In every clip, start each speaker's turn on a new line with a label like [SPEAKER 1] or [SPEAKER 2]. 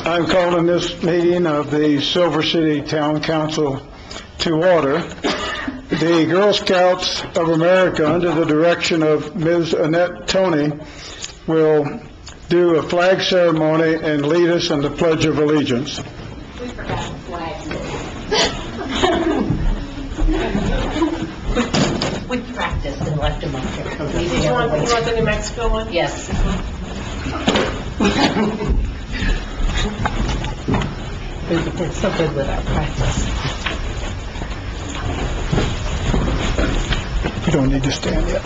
[SPEAKER 1] I'm calling this meeting of the Silver City Town Council to order. The Girl Scouts of America, under the direction of Ms. Annette Toney, will do a flag ceremony and lead us in the Pledge of Allegiance.
[SPEAKER 2] We forgot the flag. We practiced and left them up there.
[SPEAKER 1] Okay.
[SPEAKER 3] You want the New Mexico one?
[SPEAKER 2] Yes. It's so good with our practice.
[SPEAKER 1] You don't need to stand yet.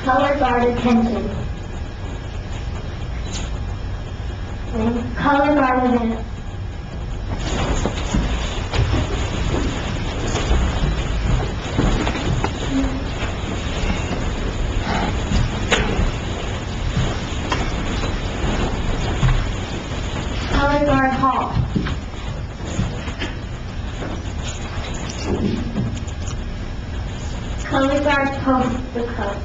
[SPEAKER 4] Color guard attention. And color guard event. Color guard hall. Color guard post the code.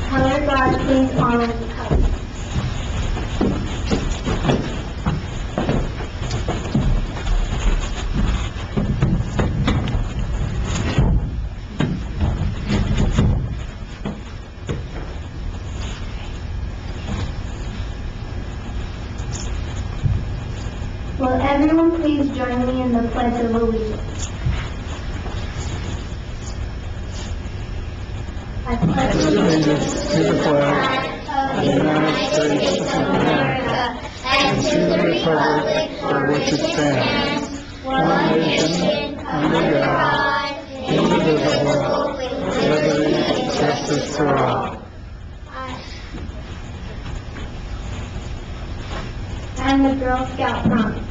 [SPEAKER 4] Color guard, please honor the code. Will everyone please join me in the Pledge of Allegiance? I pledge allegiance
[SPEAKER 1] to the flag
[SPEAKER 4] of the United States of America and to the republic for which it stands, one nation, under God, indivisible, with liberty and justice for all. And the Girl Scout promise.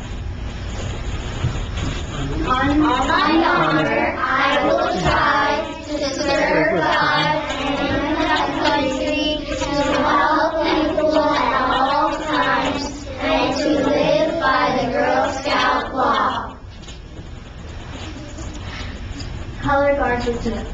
[SPEAKER 4] On my honor, I will try to serve God and the country, to help people at all times, and to live by the Girl Scout law. Color guard dismissed.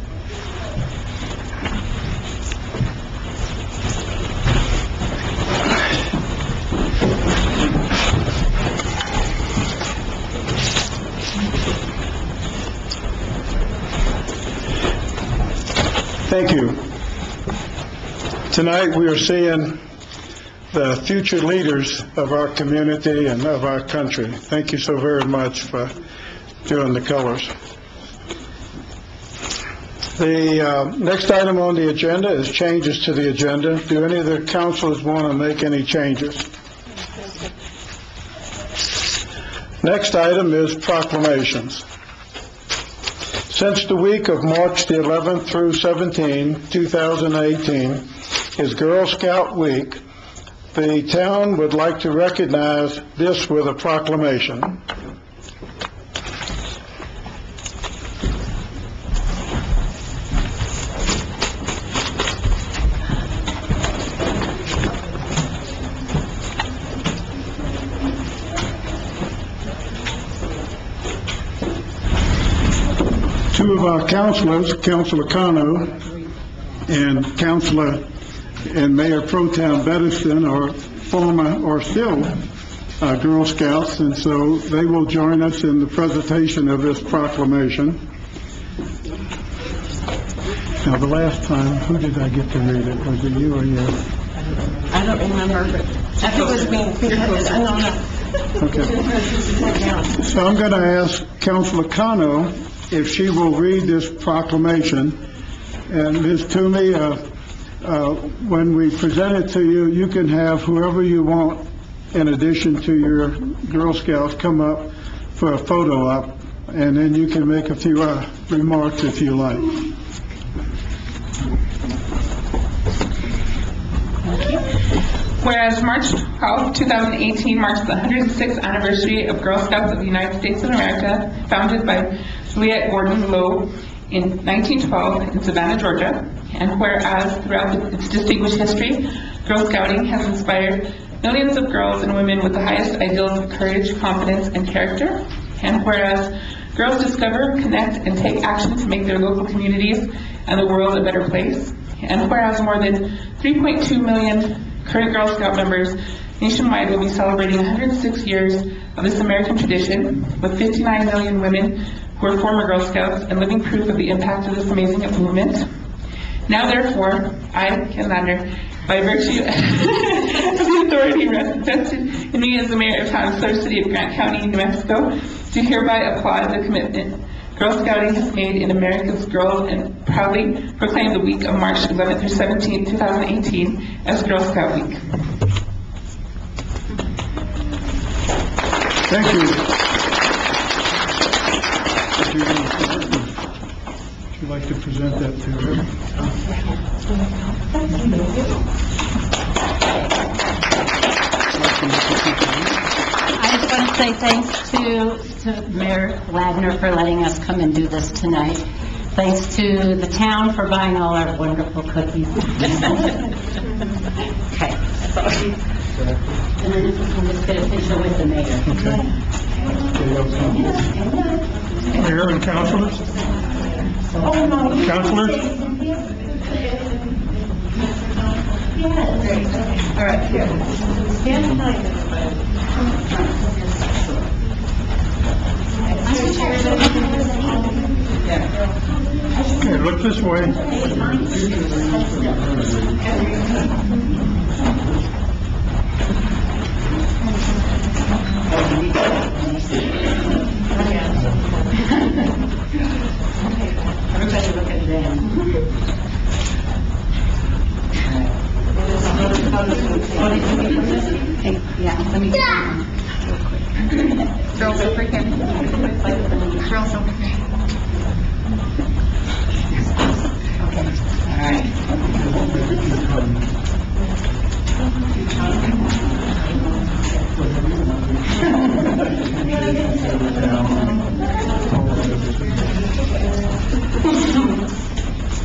[SPEAKER 1] Thank you. Tonight we are seeing the future leaders of our community and of our country. Thank you so very much for doing the colors. The next item on the agenda is changes to the agenda. Do any of the councilors want to make any changes? Next item is proclamations. Since the week of March the 11th through 17, 2018, is Girl Scout Week, the town would like to recognize this with a proclamation. Two of our councilors, Councilor Cano and Mayor Pro Tem Beddiston, are former or still Girl Scouts, and so they will join us in the presentation of this proclamation. Now, the last time, who did I get to read it? Was it you or you?
[SPEAKER 2] I don't remember. I think it was me. I don't know.
[SPEAKER 1] Okay. So I'm going to ask Councilor Cano if she will read this proclamation. And Ms. Toomey, when we present it to you, you can have whoever you want, in addition to your Girl Scouts, come up for a photo op, and then you can make a few remarks if you like.
[SPEAKER 5] Whereas March 12, 2018 marks the 106th anniversary of Girl Scouts of the United States of America, founded by Juliette Gordon Low in 1912 in Savannah, Georgia. And whereas throughout its distinguished history, Girl Scouting has inspired millions of girls and women with the highest ideals of courage, confidence, and character. And whereas girls discover, connect, and take action to make their local communities and the world a better place. And whereas more than 3.2 million current Girl Scout members nationwide will be celebrating 106 years of this American tradition, with 59 million women who are former Girl Scouts and living proof of the impact of this amazing movement. Now, therefore, I, Ken Lander, by virtue of the authority vested in me as the mayor of Town and Sliver City of Grant County, New Mexico, do hereby applaud the commitment Girl Scouting has made in America's girls and proudly proclaim the week of March 11th through 17th, 2018 as Girl Scout Week.
[SPEAKER 1] Thank you. Would you like to present that to her?
[SPEAKER 6] I just want to say thanks to Mayor Ladner for letting us come and do this tonight. Thanks to the town for buying all our wonderful cookies. Okay. And then we'll just get official with the mayor.
[SPEAKER 1] Okay. Mayor and councilors? Councilors?
[SPEAKER 6] All right, here. Stand behind us.
[SPEAKER 1] Okay, look this way.
[SPEAKER 6] Everybody look at them. Hey, yeah, let me get one real quick. Girls over here. Girls over here. Okay, all right.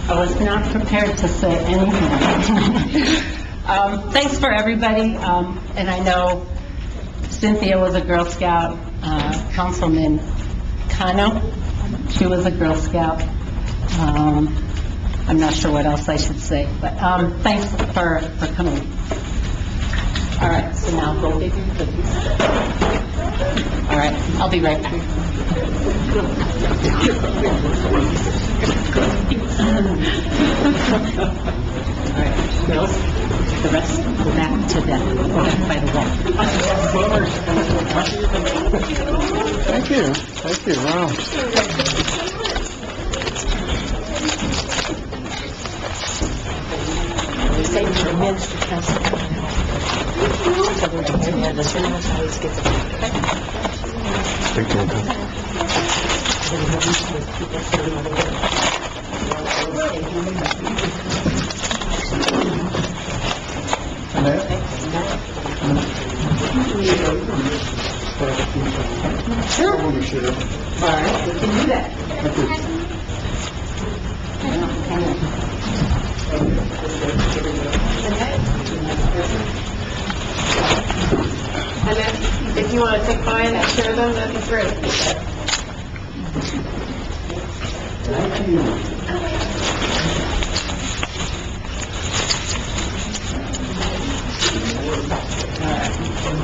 [SPEAKER 6] I was not prepared to say anything. Thanks for everybody, and I know Cynthia was a Girl Scout, Councilman Cano, she was a Girl Scout. I'm not sure what else I should say, but thanks for coming. All right, so now go get your cookies. All right, I'll be right back. All right, girls, the rest go back to them, by the wall.
[SPEAKER 1] Thank you. Thank you. Wow.
[SPEAKER 6] Sure. All right, we can do that.
[SPEAKER 3] And then, if you want to take mine and share them, that'd be great.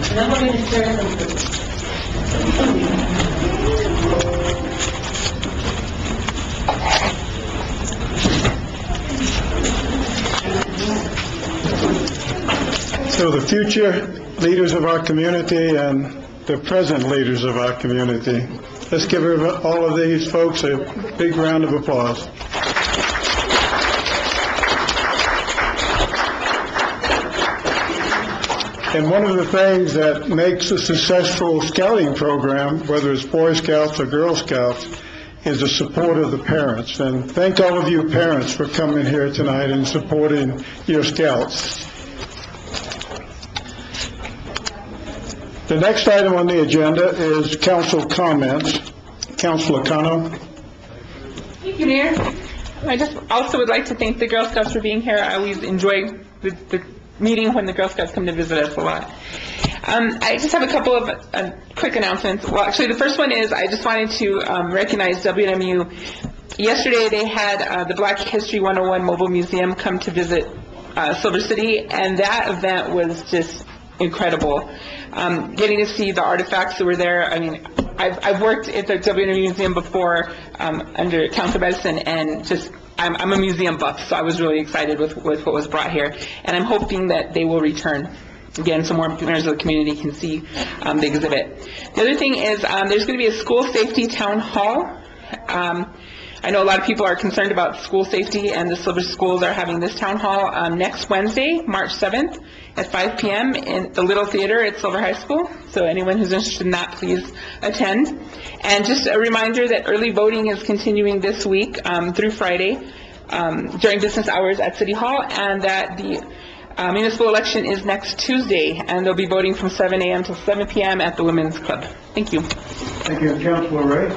[SPEAKER 6] And then we're going to share some food.
[SPEAKER 1] So the future leaders of our community and the present leaders of our community. Let's give all of these folks a big round of applause. And one of the things that makes a successful scouting program, whether it's Boy Scouts or Girl Scouts, is the support of the parents. And thank all of you parents for coming here tonight and supporting your scouts. The next item on the agenda is council comments. Councilor Kano.
[SPEAKER 5] Thank you, Mayor. I just also would like to thank the Girl Scouts for being here. I always enjoy the meeting when the Girl Scouts come to visit us a lot. I just have a couple of quick announcements. Well, actually, the first one is I just wanted to recognize WNMU. Yesterday, they had the Black History 101 Mobile Museum come to visit Silver City, and that event was just incredible. Getting to see the artifacts that were there. I mean, I've worked at the WNMU Museum before under Council Medicine, and just I'm a museum buff, so I was really excited with what was brought here, and I'm hoping that they will return again so more members of the community can see the exhibit. The other thing is there's going to be a school safety town hall. I know a lot of people are concerned about school safety, and the Silver Schools are having this town hall next Wednesday, March 7th at 5 p.m. in the Little Theater at Silver High School. So anyone who's interested in that, please attend. And just a reminder that early voting is continuing this week through Friday during business hours at City Hall, and that the municipal election is next Tuesday, and they'll be voting from 7 a.m. to 7 p.m. at the Women's Club. Thank you.
[SPEAKER 1] Thank you. Councilor Ray.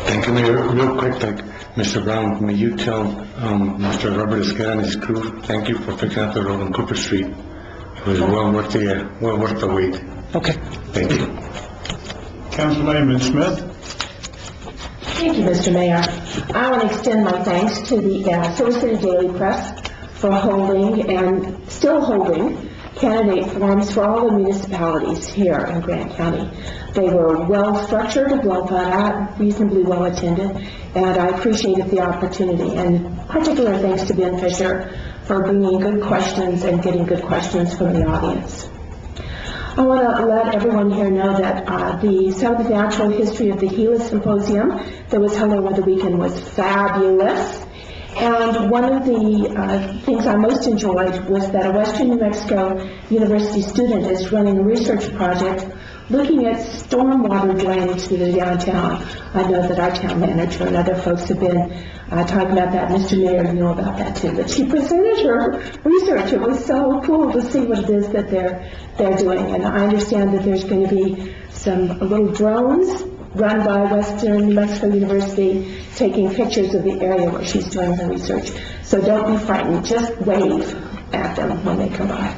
[SPEAKER 7] Thank you, Mayor. Real quick, Mr. Brown, may you tell Mr. Robert Esquera and his crew, thank you for fixing up the road on Cooper Street. It was well worth the wait.
[SPEAKER 8] Okay.
[SPEAKER 7] Thank you.
[SPEAKER 1] Councilman Smith.
[SPEAKER 9] Thank you, Mr. Mayor. I want to extend my thanks to the Silver City Daily Press for holding and still holding candidate forums for all the municipalities here in Grant County. They were well structured, well thought out, reasonably well attended, and I appreciated the opportunity. And particular thanks to Ben Fisher for bringing good questions and getting good questions from the audience. I want to let everyone here know that the Southern Natural History of the Gila Symposium that was held over the weekend was fabulous. And one of the things I most enjoyed was that a Western New Mexico University student is running a research project looking at stormwater drainage through the downtown. I know that our town manager and other folks have been talking about that. Mr. Mayor, you know about that too. But she presented her research. It was so cool to see what it is that they're doing. And I understand that there's going to be some little drones run by Western New Mexico University taking pictures of the area where she's doing her research. So don't be frightened. Just wave at them when they come by.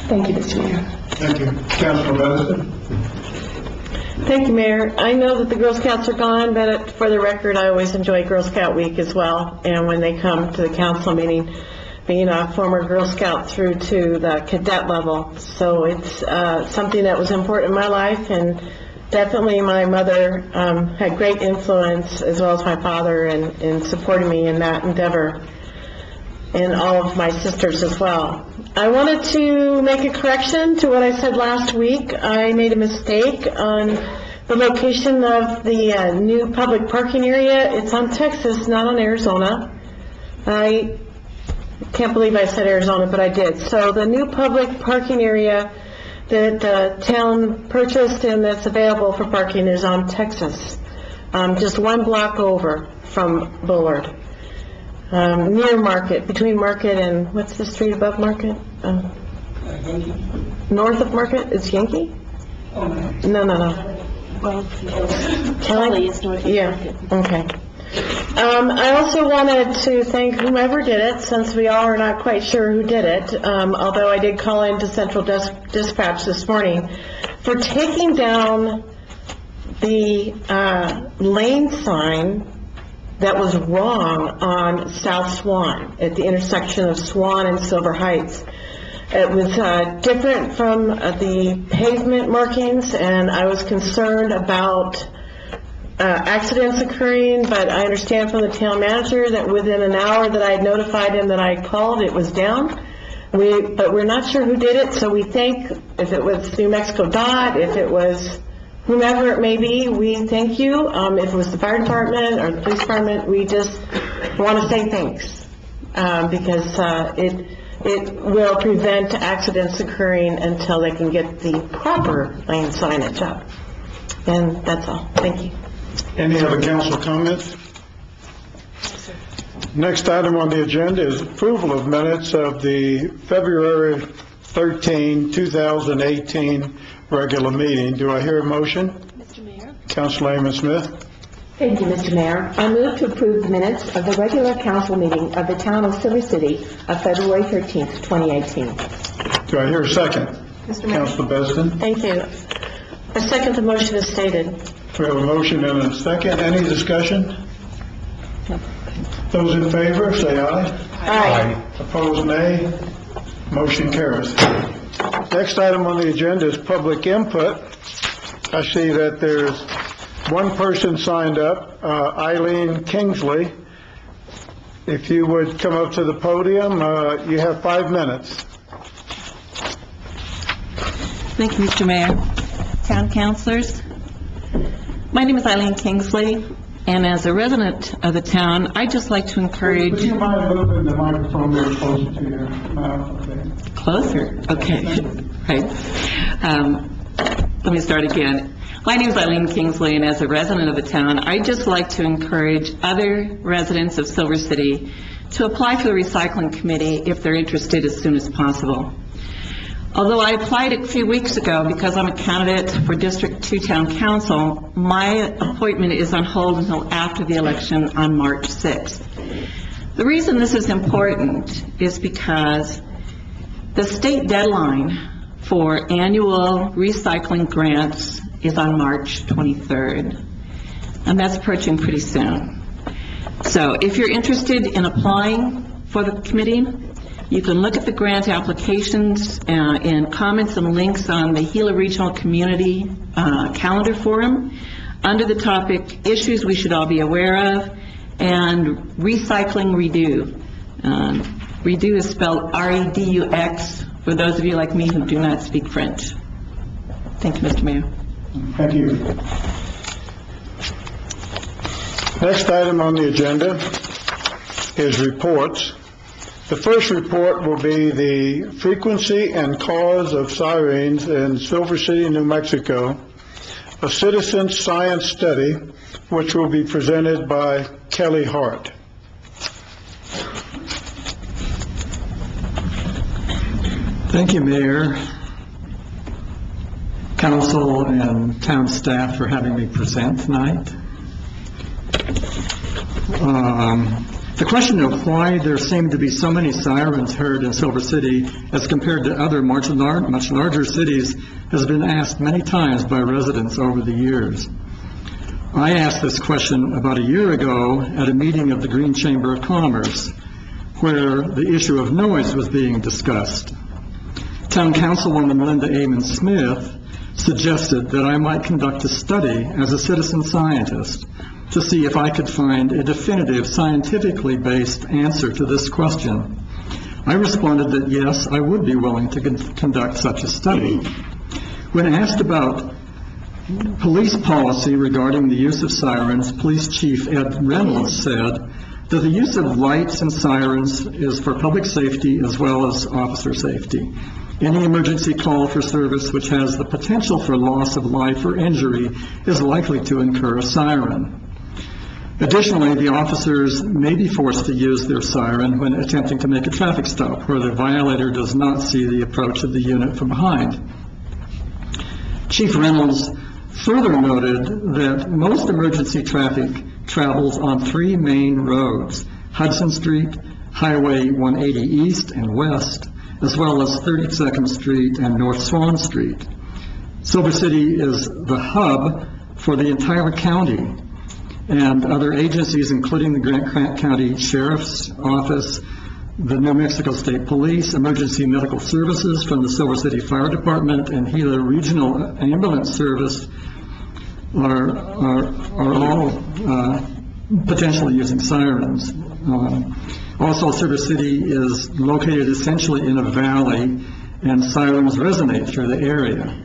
[SPEAKER 9] Thank you, Mr. Mayor.
[SPEAKER 1] Thank you. Councilor Madison.
[SPEAKER 3] Thank you, Mayor. I know that the Girl Scouts are gone, but for the record, I always enjoy Girl Scout Week as well. And when they come to the council meeting, being a former Girl Scout through to the cadet level. So it's something that was important in my life, and definitely my mother had great influence, as well as my father, in supporting me in that endeavor, and all of my sisters as well. I wanted to make a correction to what I said last week. I made a mistake on the location of the new public parking area. It's on Texas, not on Arizona. I can't believe I said Arizona, but I did. So the new public parking area that the town purchased and that's available for parking is on Texas, just 1 block over from Bullard. Near Market, between Market and, what's the street above Market? North of Market? It's Yankee? No.
[SPEAKER 6] Kelly is north of
[SPEAKER 3] Yeah, okay. I also wanted to thank whomever did it, since we all are not quite sure who did it, although I did call into Central Dispatch this morning, for taking down the lane sign that was wrong on South Swan, at the intersection of Swan and Silver Heights. It was different from the pavement markings, and I was concerned about accidents occurring, but I understand from the town manager that within an hour that I had notified him that I had called, it was down. But we're not sure who did it, so we think if it was New Mexico DOT, if it was whomever it may be, we thank you. If it was the fire department or the police department, we just want to say thanks, because it will prevent accidents occurring until they can get the proper lane signage up. And that's all. Thank you.
[SPEAKER 1] Any other council comments? Next item on the agenda is approval of minutes of the February 13, 2018 regular meeting. Do I hear a motion?
[SPEAKER 3] Mr. Mayor?
[SPEAKER 1] Councilor Smith?
[SPEAKER 9] Thank you, Mr. Mayor. I move to approve the minutes of the regular council meeting of the town of Silver City of February 13th, 2018.
[SPEAKER 1] Do I hear a second?
[SPEAKER 2] Mr. Mayor?
[SPEAKER 1] Councilor Beston?
[SPEAKER 3] Thank you. I second the motion as stated.
[SPEAKER 1] We have a motion and a second. Any discussion? Those in favor, say aye.
[SPEAKER 3] Aye.
[SPEAKER 1] Opposed, nay. Motion carries. Next item on the agenda is public input. I see that there's one person signed up, Eileen Kingsley. If you would come up to the podium, you have 5 minutes.
[SPEAKER 8] Thank you, Mr. Mayor. Town councilors, my name is Eileen Kingsley, and as a resident of the town, I'd just like to
[SPEAKER 1] Would
[SPEAKER 8] encourage...
[SPEAKER 1] you mind moving the microphone a little closer to your mouth? Okay.
[SPEAKER 8] Closer? Okay. Right. Let me start again. My name is Eileen Kingsley, and as a resident of the town, I'd just like to encourage other residents of Silver City to apply for the recycling committee if they're interested as soon as possible. Although I applied a few weeks ago because I'm a candidate for District 2 Town Council, my appointment is on hold until after the election on March 6th. The reason this is important is because the state deadline for annual recycling grants is on March 23rd, and that's approaching pretty soon. So if you're interested in applying for the committee, you can look at the grant applications and comments and links on the Gila Regional Community Calendar Forum under the topic Issues We Should All Be Aware of and Recycling Redo. Redo is spelled R-E-D-U-X for those of you like me who do not speak French. Thank you, Mr. Mayor.
[SPEAKER 1] Thank you. Next item on the agenda is reports. The first report will be the frequency and cause of sirens in Silver City, New Mexico, a citizen science study, which will be presented by Kelly Hart.
[SPEAKER 10] Thank you, Mayor, Council, and town staff for having me present tonight. The question of why there seem to be so many sirens heard in Silver City as compared to other much larger cities has been asked many times by residents over the years. I asked this question about a year ago at a meeting of the Green Chamber of Commerce, where the issue of noise was being discussed. Town Councilwoman Linda Amon Smith suggested that I might conduct a study as a citizen scientist to see if I could find a definitive, scientifically based answer to this question. I responded that yes, I would be willing to conduct such a study. When asked about police policy regarding the use of sirens, Police Chief Ed Reynolds said that the use of lights and sirens is for public safety as well as officer safety. Any emergency call for service which has the potential for loss of life or injury is likely to incur a siren. Additionally, the officers may be forced to use their siren when attempting to make a traffic stop where the violator does not see the approach of the unit from behind. Chief Reynolds further noted that most emergency traffic travels on 3 main roads: Hudson Street, Highway 180 East and West, as well as 32nd Street and North Swan Street. Silver City is the hub for the entire county, and other agencies, including the Grant County Sheriff's Office, the New Mexico State Police, Emergency Medical Services from the Silver City Fire Department, and Gila Regional Ambulance Service are all potentially using sirens. Also, Silver City is located essentially in a valley, and sirens resonate through the area.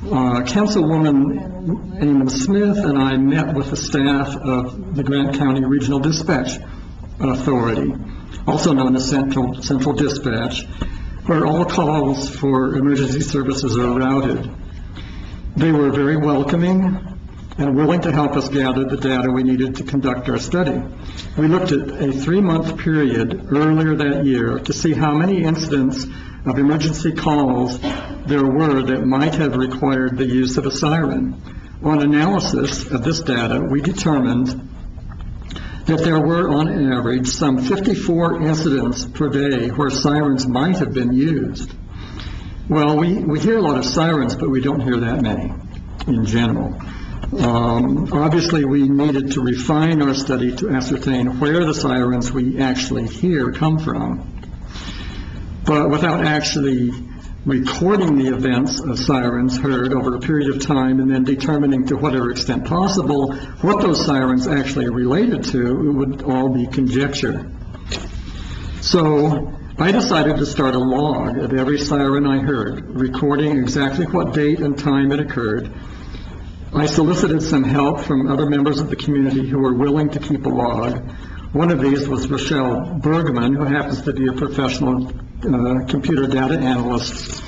[SPEAKER 10] Councilwoman Amon Smith and I met with the staff of the Grant County Regional Dispatch Authority, also known as Central Dispatch, where all calls for emergency services are routed. They were very welcoming and willing to help us gather the data we needed to conduct our study. We looked at a 3-month period earlier that year to see how many incidents of emergency calls there were that might have required the use of a siren. On analysis of this data, we determined that there were, on average, some 54 incidents per day where sirens might have been used. Well, we hear a lot of sirens, but we don't hear that many in general. Obviously, we needed to refine our study to ascertain where the sirens we actually hear come from. But without actually recording the events of sirens heard over a period of time and then determining to whatever extent possible what those sirens actually related to, it would all be conjecture. So I decided to start a log of every siren I heard, recording exactly what date and time it occurred. I solicited some help from other members of the community who were willing to keep a log. One of these was Rochelle Bergman, who happens to be a professional computer data analyst.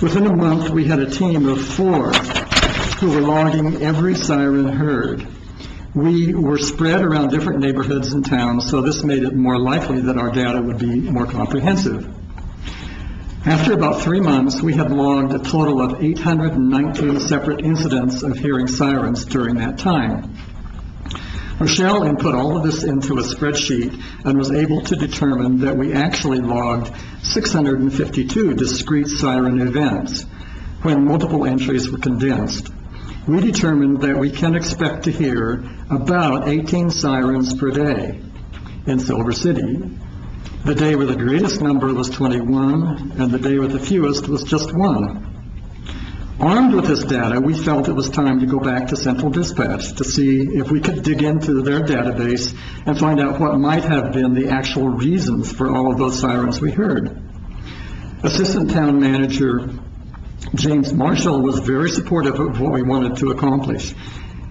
[SPEAKER 10] Within a month, we had a team of 4 who were logging every siren heard. We were spread around different neighborhoods and towns, so this made it more likely that our data would be more comprehensive. After about 3 months, we had logged a total of 819 separate incidents of hearing sirens during that time. Rochelle input all of this into a spreadsheet and was able to determine that we actually logged 652 discrete siren events when multiple entries were condensed. We determined that we can expect to hear about 18 sirens per day in Silver City. The day with the greatest number was 21, and the day with the fewest was just 1. Armed with this data, we felt it was time to go back to Central Dispatch to see if we could dig into their database and find out what might have been the actual reasons for all of those sirens we heard. Assistant Town Manager James Marshall was very supportive of what we wanted to accomplish.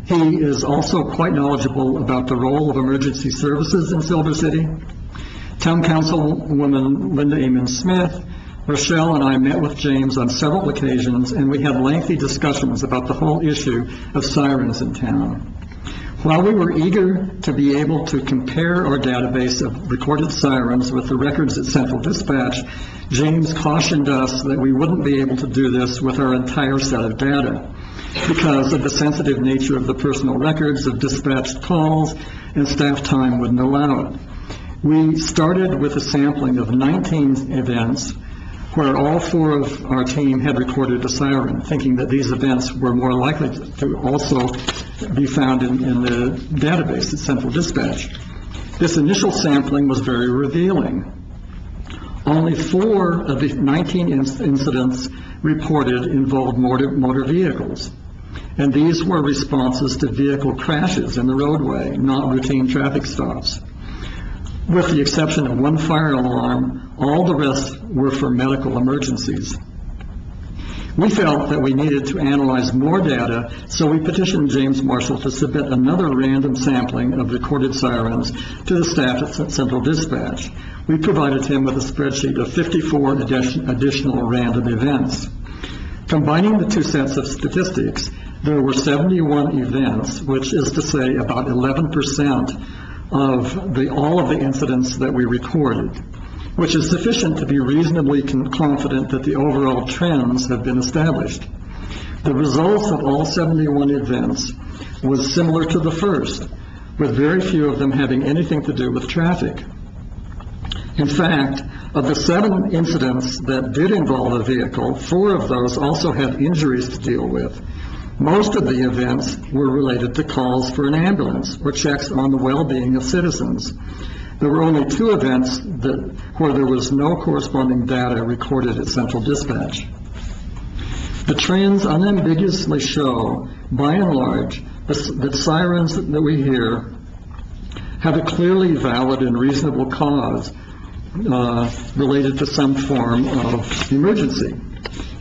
[SPEAKER 10] He is also quite knowledgeable about the role of emergency services in Silver City. Town Councilwoman Linda Amon Smith, Rochelle and I met with James on several occasions, and we had lengthy discussions about the whole issue of sirens in town. While we were eager to be able to compare our database of recorded sirens with the records at Central Dispatch, James cautioned us that we wouldn't be able to do this with our entire set of data because of the sensitive nature of the personal records of dispatched calls, and staff time wouldn't allow it. We started with a sampling of 19 events where all 4 of our team had recorded a siren, thinking that these events were more likely to also be found in the database at Central Dispatch. This initial sampling was very revealing. Only 4 of the 19 incidents reported involved motor vehicles, and these were responses to vehicle crashes in the roadway, not routine traffic stops. With the exception of 1 fire alarm, all the rest were for medical emergencies. We felt that we needed to analyze more data, so we petitioned James Marshall to submit another random sampling of recorded sirens to the staff at Central Dispatch. We provided him with a spreadsheet of 54 additional random events. Combining the 2 sets of statistics, there were 71 events, which is to say about 11% of all of the incidents that we recorded, which is sufficient to be reasonably confident that the overall trends have been established. The results of all 71 events was similar to the first, with very few of them having anything to do with traffic. In fact, of the 7 incidents that did involve a vehicle, 4 of those also had injuries to deal with. Most of the events were related to calls for an ambulance or checks on the well-being of citizens. There were only 2 events where there was no corresponding data recorded at Central Dispatch. The trends unambiguously show, by and large, that sirens that we hear have a clearly valid and reasonable cause related to some form of emergency.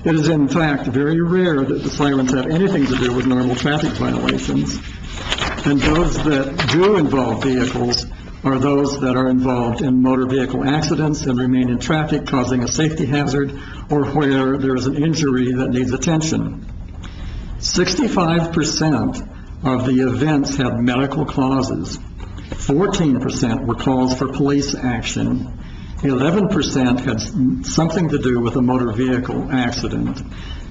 [SPEAKER 10] It is in fact very rare that the sirens have anything to do with normal traffic violations, and those that do involve vehicles are those that are involved in motor vehicle accidents and remain in traffic causing a safety hazard, or where there is an injury that needs attention. 65% of the events had medical causes. 14% were calls for police action, 11% had something to do with a motor vehicle accident.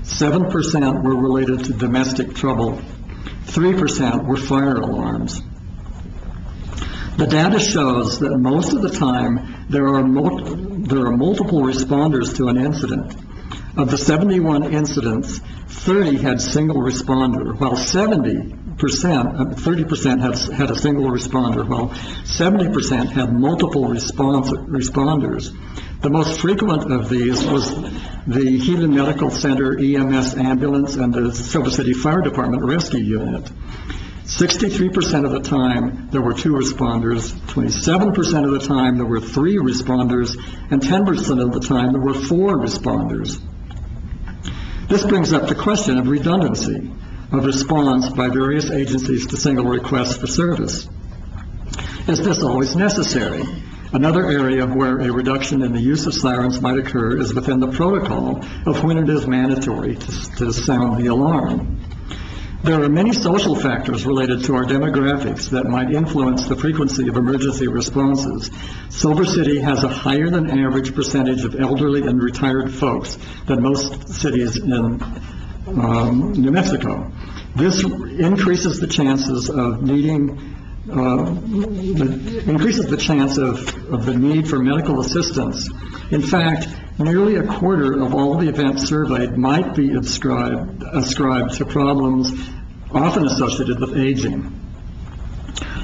[SPEAKER 10] 7% were related to domestic trouble. 3% were fire alarms. The data shows that most of the time there are multiple responders to an incident. Of the 71 incidents, 30 had single responder, while 30% had a single responder, while 70% had multiple responders. The most frequent of these was the Heaton Medical Center EMS ambulance and the Silver City Fire Department rescue unit. 63% of the time there were 2 responders, 27% of the time there were 3 responders, and 10% of the time there were 4 responders. This brings up the question of redundancy of response by various agencies to single requests for service. Is this always necessary? Another area where a reduction in the use of sirens might occur is within the protocol of when it is mandatory to sound the alarm. There are many social factors related to our demographics that might influence the frequency of emergency responses. Silver City has a higher than average percentage of elderly and retired folks than most cities in New Mexico. This increases the chances of increases the chance of the need for medical assistance. In fact, nearly a quarter of all the events surveyed might be ascribed to problems often associated with aging.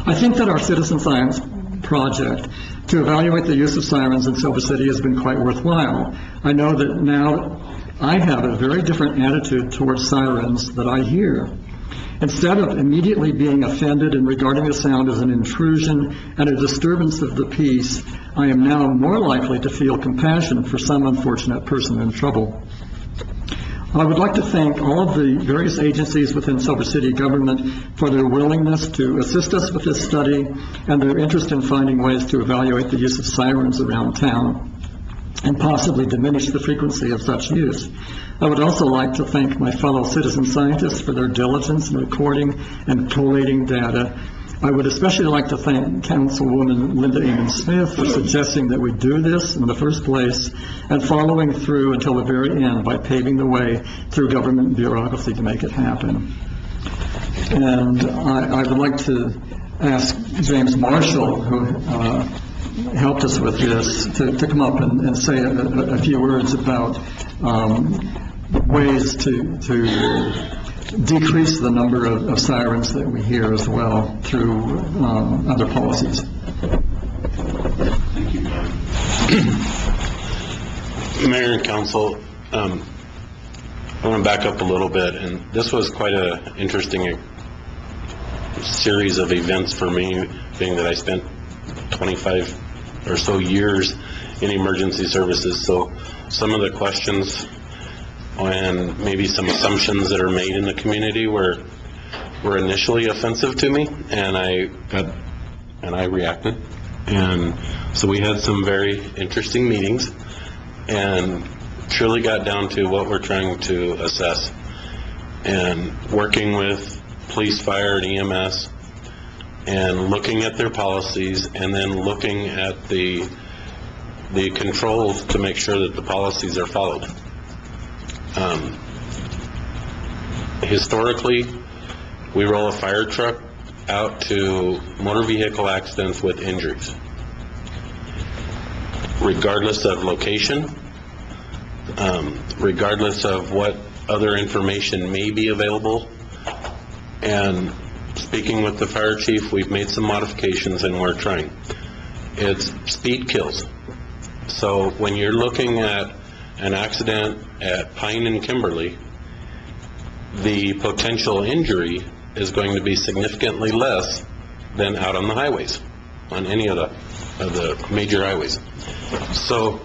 [SPEAKER 10] I think that our citizen science project to evaluate the use of sirens in Silver City has been quite worthwhile. I know that now I have a very different attitude towards sirens that I hear. Instead of immediately being offended and regarding the sound as an intrusion and a disturbance of the peace, I am now more likely to feel compassion for some unfortunate person in trouble. I would like to thank all of the various agencies within Silver City government for their willingness to assist us with this study and their interest in finding ways to evaluate the use of sirens around town and possibly diminish the frequency of such use. I would also like to thank my fellow citizen scientists for their diligence in recording and collating data. I would especially like to thank Councilwoman Linda Amon Smith for suggesting that we do this in the first place and following through until the very end by paving the way through government bureaucracy to make it happen. And I would like to ask James Marshall, who helped us with this, to come up and say a few words about ways to decrease the number of sirens that we hear as well through other policies.
[SPEAKER 11] Thank you, Mayor and Council. I want to back up a little bit, and this was quite an interesting series of events for me, being that I spent 25 or so years in emergency services. So some of the questions and maybe some assumptions that are made in the community were initially offensive to me, and I reacted. And so we had some very interesting meetings and truly got down to what we're trying to assess, and working with police, fire, and EMS, and looking at their policies, and then looking at the controls to make sure that the policies are followed. Historically, we roll a fire truck out to motor vehicle accidents with injuries, regardless of location, regardless of what other information may be available. And speaking with the fire chief, we've made some modifications and we're trying. It's speed kills. So when you're looking at an accident at Pine and Kimberly, the potential injury is going to be significantly less than out on the highways, on any of the major highways. So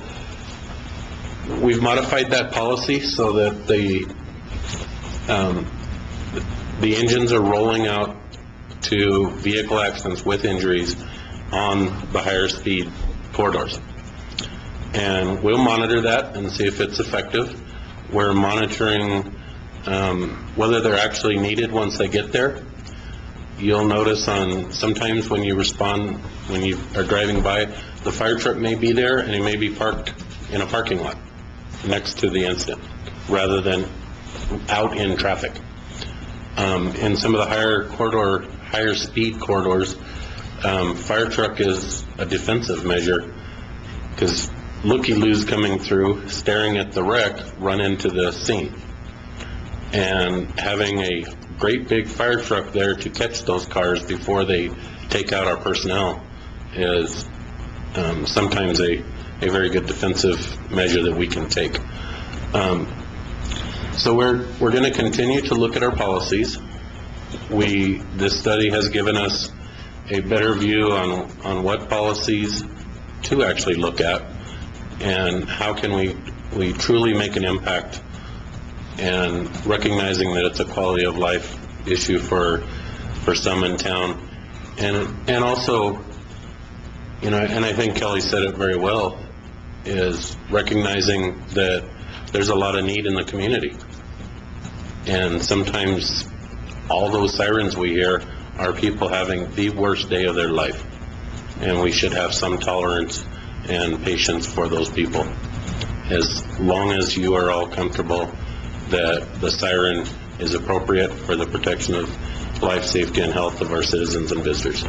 [SPEAKER 11] we've modified that policy so that the engines are rolling out to vehicle accidents with injuries on the higher speed corridors. And we'll monitor that and see if it's effective. We're monitoring whether they're actually needed once they get there. you'll notice sometimes when you respond, when you are driving by, the fire truck may be there and it may be parked in a parking lot next to the incident, rather than out in traffic. In some of the higher speed corridors, fire truck is a defensive measure, because looky-loos coming through, staring at the wreck, run into the scene. And having a great big fire truck there to catch those cars before they take out our personnel is sometimes a very good defensive measure that we can take. So we're going to continue to look at our policies. This study has given us a better view on what policies to actually look at, and how can we truly make an impact, and recognizing that it's a quality of life issue for some in town, and also, and I think Kelly said it very well, is recognizing that there's a lot of need in the community, and sometimes all those sirens we hear are people having the worst day of their life, and we should have some tolerance and patience for those people, as long as you are all comfortable that the siren is appropriate for the protection of life, safety, and health of our citizens and visitors.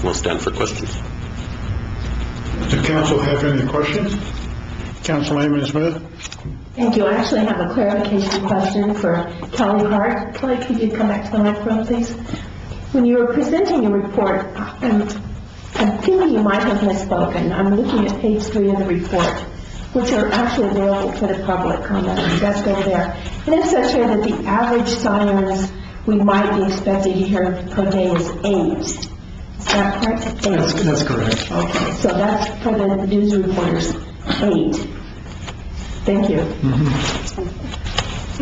[SPEAKER 11] We'll stand for questions.
[SPEAKER 1] Does the council have any questions? Councilman Smith?
[SPEAKER 9] Thank you. I actually have a clarification question for Kelly Hart. Kelly, could you come back to the microphone, please? When you were presenting your report, I'm thinking you might have misspoken. I'm looking at page 3 of the report, which are actually available for the public comment. That's over there. And it says here that the average sirens we might be expected to hear per day is 8. Is that correct? 8.
[SPEAKER 10] That's correct.
[SPEAKER 9] Okay, so that's for the news reporters, 8. Thank you.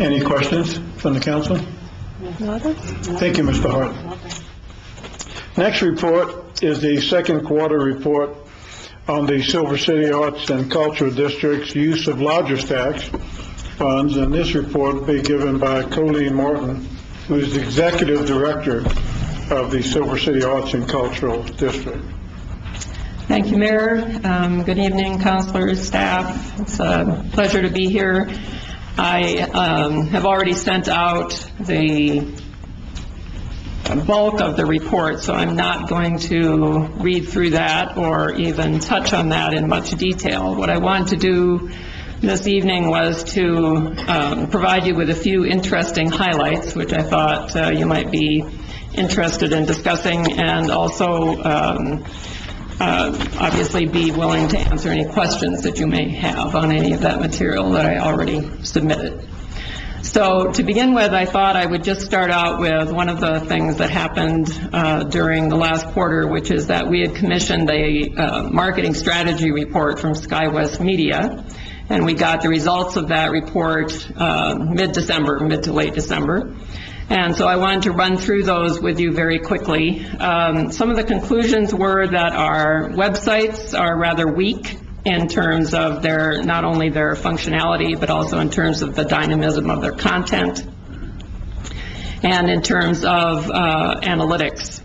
[SPEAKER 1] Any questions from the council? Thank you, Mr. Hart. Next report is the second quarter report on the Silver City Arts and Cultural District's use of lodgers tax funds, and this report will be given by Colleen Martin, who is the Executive Director of the Silver City Arts and Cultural District.
[SPEAKER 12] Thank you, Mayor. Good evening, councilors, staff. It's a pleasure to be here. I have already sent out the bulk of the report, so I'm not going to read through that or even touch on that in much detail. What I wanted to do this evening was to provide you with a few interesting highlights, which I thought you might be interested in discussing, and also obviously be willing to answer any questions that you may have on any of that material that I already submitted. So to begin with, I thought I would just start out with one of the things that happened during the last quarter, which is that we had commissioned a marketing strategy report from SkyWest Media, and we got the results of that report mid-December, mid to late December. And so I wanted to run through those with you very quickly. Some of the conclusions were that our websites are rather weak in terms of their, not only their functionality, but also in terms of the dynamism of their content, and in terms of analytics.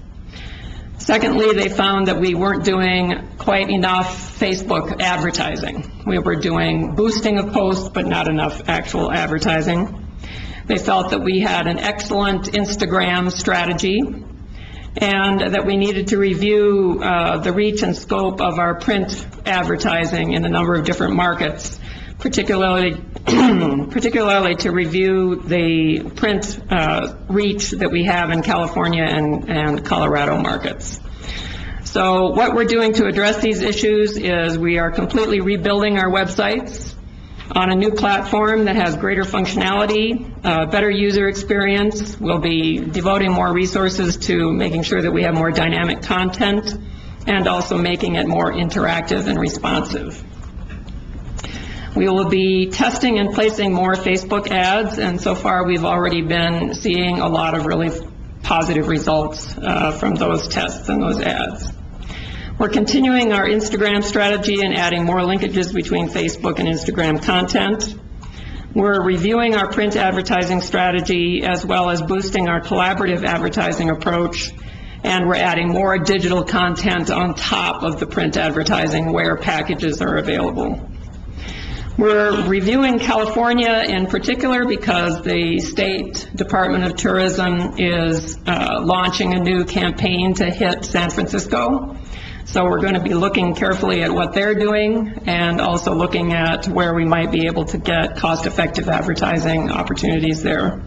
[SPEAKER 12] Secondly, they found that we weren't doing quite enough Facebook advertising. We were doing boosting of posts, but not enough actual advertising. They felt that we had an excellent Instagram strategy, and that we needed to review the reach and scope of our print advertising in a number of different markets, particularly to review the print reach that we have in California and Colorado markets. So what we're doing to address these issues is we are completely rebuilding our websites on a new platform that has greater functionality, better user experience. We'll be devoting more resources to making sure that we have more dynamic content, and also making it more interactive and responsive. We will be testing and placing more Facebook ads, and so far we've already been seeing a lot of really positive results from those tests and those ads. We're continuing our Instagram strategy and adding more linkages between Facebook and Instagram content. We're reviewing our print advertising strategy as well as boosting our collaborative advertising approach, and we're adding more digital content on top of the print advertising where packages are available. We're reviewing California in particular because the State Department of Tourism is launching a new campaign to hit San Francisco. So we're going to be looking carefully at what they're doing and also looking at where we might be able to get cost-effective advertising opportunities there.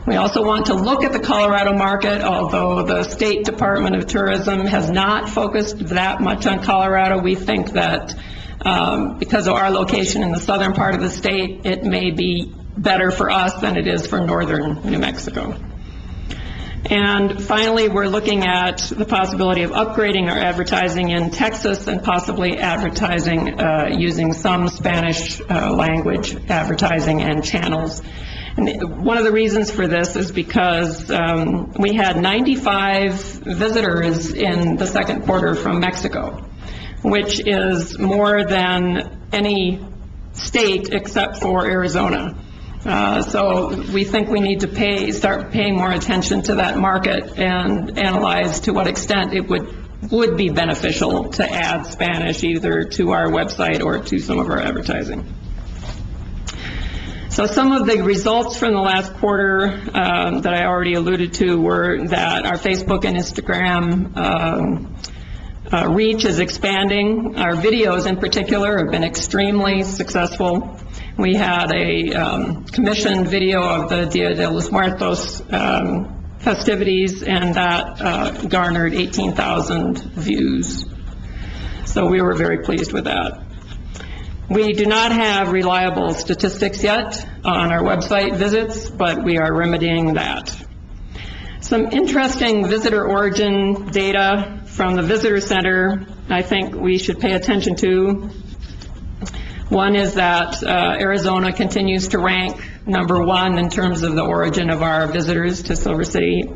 [SPEAKER 12] We also want to look at the Colorado market, although the State Department of Tourism has not focused that much on Colorado. We think that because of our location in the southern part of the state, it may be better for us than it is for northern New Mexico. And finally, we're looking at the possibility of upgrading our advertising in Texas and possibly advertising using some Spanish language advertising and channels. And one of the reasons for this is because we had 95 visitors in the second quarter from Mexico, which is more than any state except for Arizona. So we think we need to start paying more attention to that market and analyze to what extent it would be beneficial to add Spanish either to our website or to some of our advertising. So some of the results from the last quarter that I already alluded to were that our Facebook and Instagram reach is expanding. Our videos in particular have been extremely successful. We had a commissioned video of the Dia de los Muertos festivities, and that garnered 18,000 views. So we were very pleased with that. We do not have reliable statistics yet on our website visits, but we are remedying that. Some interesting visitor origin data from the Visitor Center I think we should pay attention to. One is that Arizona continues to rank #1 in terms of the origin of our visitors to Silver City.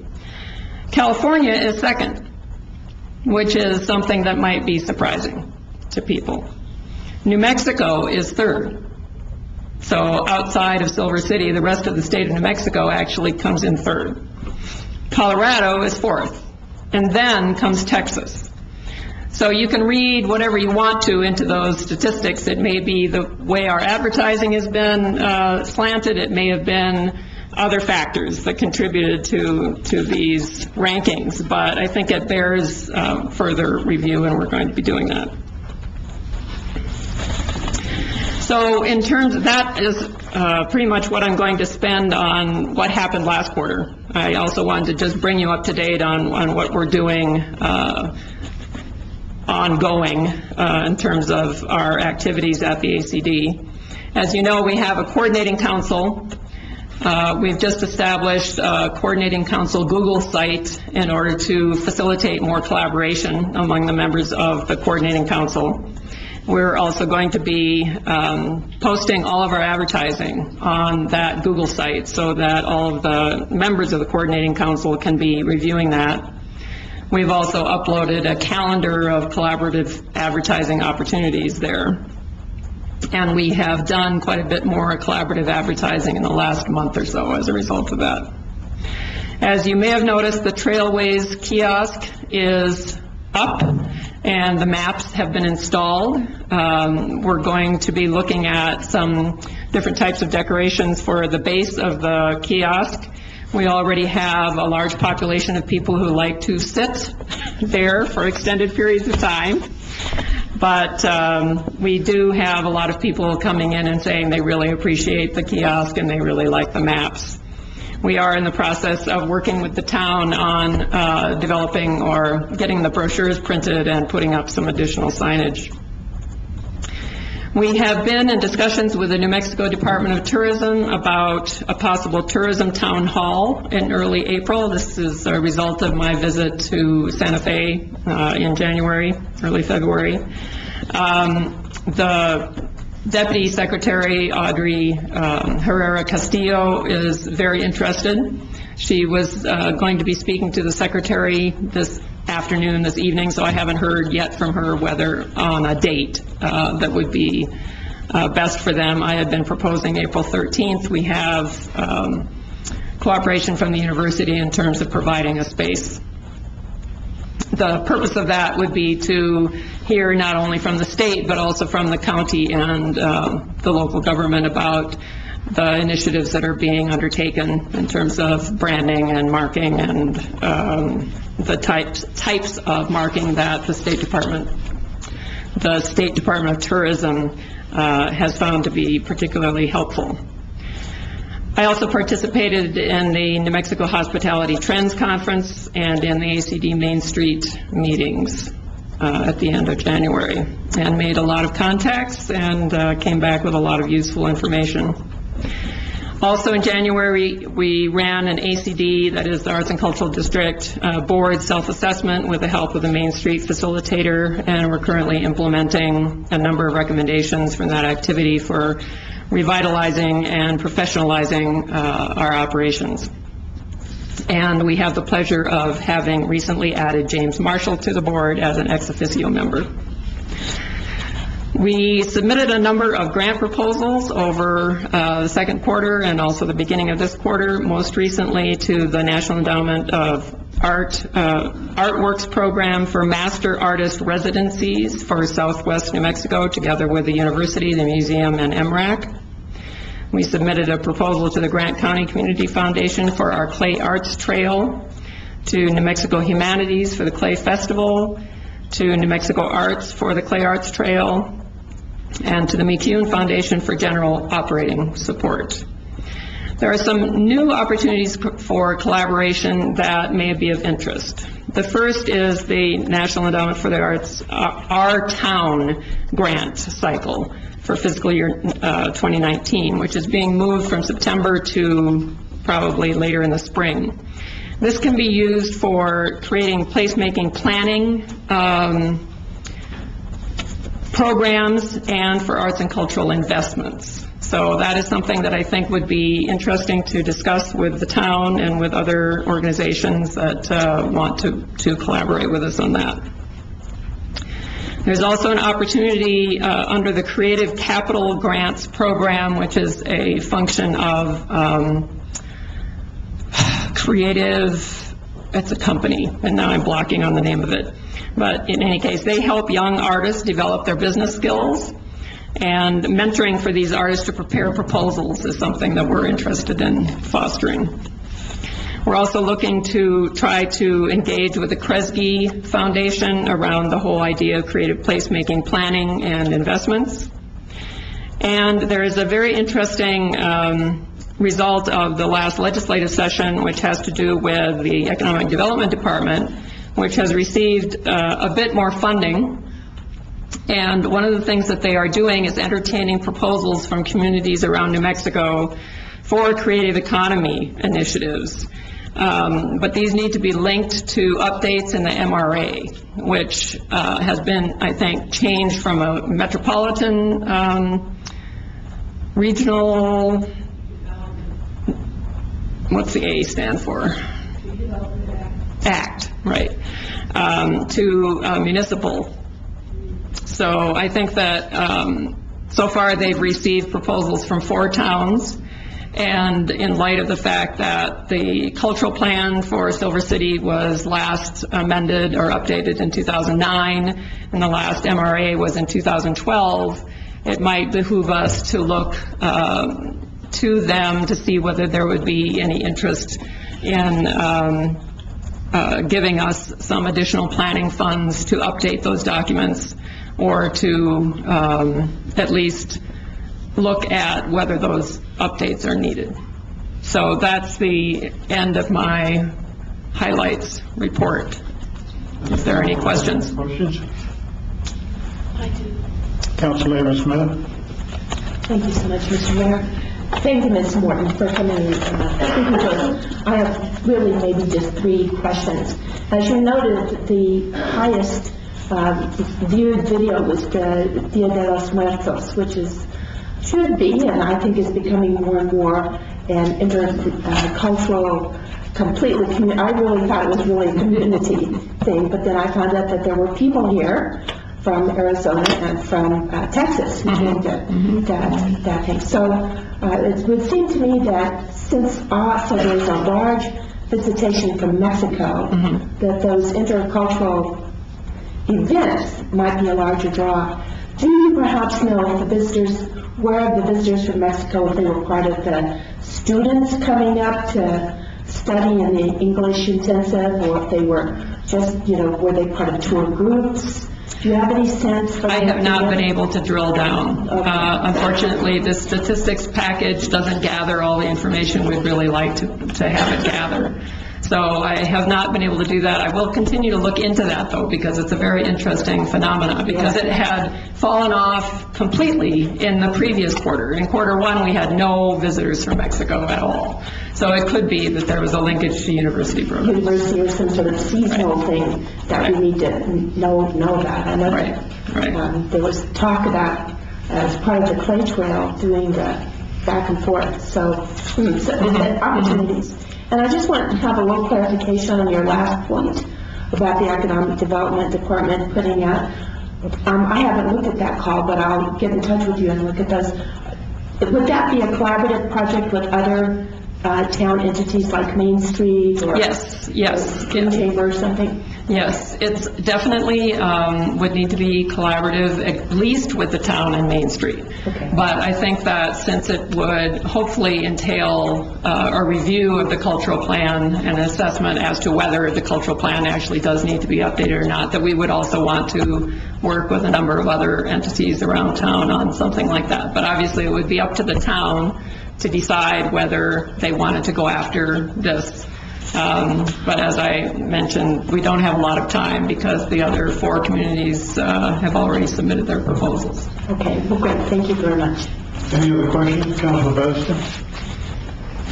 [SPEAKER 12] California is second, which is something that might be surprising to people. New Mexico is third. So outside of Silver City, the rest of the state of New Mexico actually comes in third. Colorado is fourth, and then comes Texas. So you can read whatever you want to into those statistics. It may be the way our advertising has been slanted. It may have been other factors that contributed to these rankings, but I think it bears further review, and we're going to be doing that. So in terms of that is pretty much what I'm going to spend on what happened last quarter. I also wanted to just bring you up to date on what we're doing ongoing in terms of our activities at the ACD. As you know, we have a coordinating council. We've just established a coordinating council Google site in order to facilitate more collaboration among the members of the coordinating council. We're also going to be posting all of our advertising on that Google site so that all of the members of the coordinating council can be reviewing that. We've also uploaded a calendar of collaborative advertising opportunities there. And we have done quite a bit more collaborative advertising in the last month or so as a result of that. As you may have noticed, the Trailways kiosk is up and the maps have been installed. We're going to be looking at some different types of decorations for the base of the kiosk. We already have a large population of people who like to sit there for extended periods of time. But we do have a lot of people coming in and saying they really appreciate the kiosk and they really like the maps. We are in the process of working with the town on developing or getting the brochures printed and putting up some additional signage. We have been in discussions with the New Mexico Department of Tourism about a possible tourism town hall in early April. This is a result of my visit to Santa Fe in January, early February. The Deputy Secretary Audrey Herrera Castillo is very interested. She was going to be speaking to the Secretary this afternoon, this evening, so I haven't heard yet from her whether on a date that would be best for them. I had been proposing April 13th. We have cooperation from the university in terms of providing a space. The purpose of that would be to hear not only from the state, but also from the county and the local government about the initiatives that are being undertaken in terms of branding and marking and the types of marking that the State Department of Tourism has found to be particularly helpful. I also participated in the New Mexico Hospitality Trends Conference and in the ACD Main Street meetings at the end of January, and made a lot of contacts and came back with a lot of useful information. Also in January, we ran an ACD, that is the Arts and Cultural District, board self-assessment with the help of the Main Street facilitator, and we're currently implementing a number of recommendations from that activity for revitalizing and professionalizing our operations. And we have the pleasure of having recently added James Marshall to the board as an ex officio member. We submitted a number of grant proposals over the second quarter and also the beginning of this quarter, most recently to the National Endowment of Artworks program for master artist residencies for Southwest New Mexico, together with the university, the museum, and MRAC. We submitted a proposal to the Grant County Community Foundation for our Clay Arts Trail, to New Mexico Humanities for the Clay Festival, to New Mexico Arts for the Clay Arts Trail, and to the McCune Foundation for general operating support. There are some new opportunities for collaboration that may be of interest. The first is the National Endowment for the Arts, Our Town grant cycle for fiscal year 2019, which is being moved from September to probably later in the spring. This can be used for creating placemaking planning programs and for arts and cultural investments. So that is something that I think would be interesting to discuss with the town and with other organizations that want to collaborate with us on that. There's also an opportunity under the Creative Capital Grants Program, which is a function of Creative, it's a company, and now I'm blocking on the name of it. But in any case, they help young artists develop their business skills, and mentoring for these artists to prepare proposals is something that we're interested in fostering. We're also looking to try to engage with the Kresge Foundation around the whole idea of creative placemaking, planning, and investments. And there is a very interesting result of the last legislative session, which has to do with the Economic Development Department, which has received a bit more funding. And one of the things that they are doing is entertaining proposals from communities around New Mexico for creative economy initiatives. But these need to be linked to updates in the MRA, which has been, I think, changed from a metropolitan regional, what's the A stand for? Act, right, to municipal. So I think that so far they've received proposals from 4 towns, and in light of the fact that the cultural plan for Silver City was last amended or updated in 2009, and the last MRA was in 2012, it might behoove us to look to them to see whether there would be any interest in giving us some additional planning funds to update those documents, or to at least look at whether those updates are needed. So that's the end of my highlights report. Is there any questions?
[SPEAKER 1] Questions? Councilor Smith.
[SPEAKER 9] Thank you so much, Mr. Mayor. Thank you, Ms. Morton, for coming and speaking to us. I have really maybe just 3 questions. As you noted, the highest viewed video was the Dia de los Muertos, which should be, and I think is becoming more and more an intercultural, completely, I really thought it was really a community thing, but then I found out that there were people here from Arizona and from Texas who came to that thing. So it would seem to me that since also there's a large visitation from Mexico, that those intercultural events might be a larger draw. Do you perhaps know if the visitors, where the visitors from Mexico, if they were part of the students coming up to study in the English intensive, or if they were just, were they part of tour groups? Do you have any sense?
[SPEAKER 12] I have not been able to drill down. Unfortunately, the statistics package doesn't gather all the information we'd really like to have it gather. So I have not been able to do that. I will continue to look into that, though, because it's a very interesting phenomenon, because it had fallen off completely in the previous quarter. In quarter one, we had no visitors from Mexico at all. So it could be that there was a linkage to university programs.
[SPEAKER 9] University or some sort of seasonal thing that we need to know about. I know that there was talk about, as part of the Clay Trail, doing the back and forth. So opportunities. And I just want to have a little clarification on your last point about the Economic Development Department putting out. I haven't looked at that call, but I'll get in touch with you and look at those. Would that be a collaborative project with other town entities like Main Street or
[SPEAKER 12] yes,
[SPEAKER 9] Green Chamber or something?
[SPEAKER 12] Yes, it's definitely would need to be collaborative, at least with the town and Main Street.
[SPEAKER 9] Okay.
[SPEAKER 12] But I think that since it would hopefully entail a review of the cultural plan and an assessment as to whether the cultural plan actually does need to be updated or not, that we would also want to work with a number of other entities around town on something like that. But obviously it would be up to the town to decide whether they wanted to go after this. But as I mentioned, we don't have a lot of time because the other 4 communities have already submitted their proposals.
[SPEAKER 9] Okay, well, great. Thank you very much.
[SPEAKER 1] Any other questions? Councilor Bassett?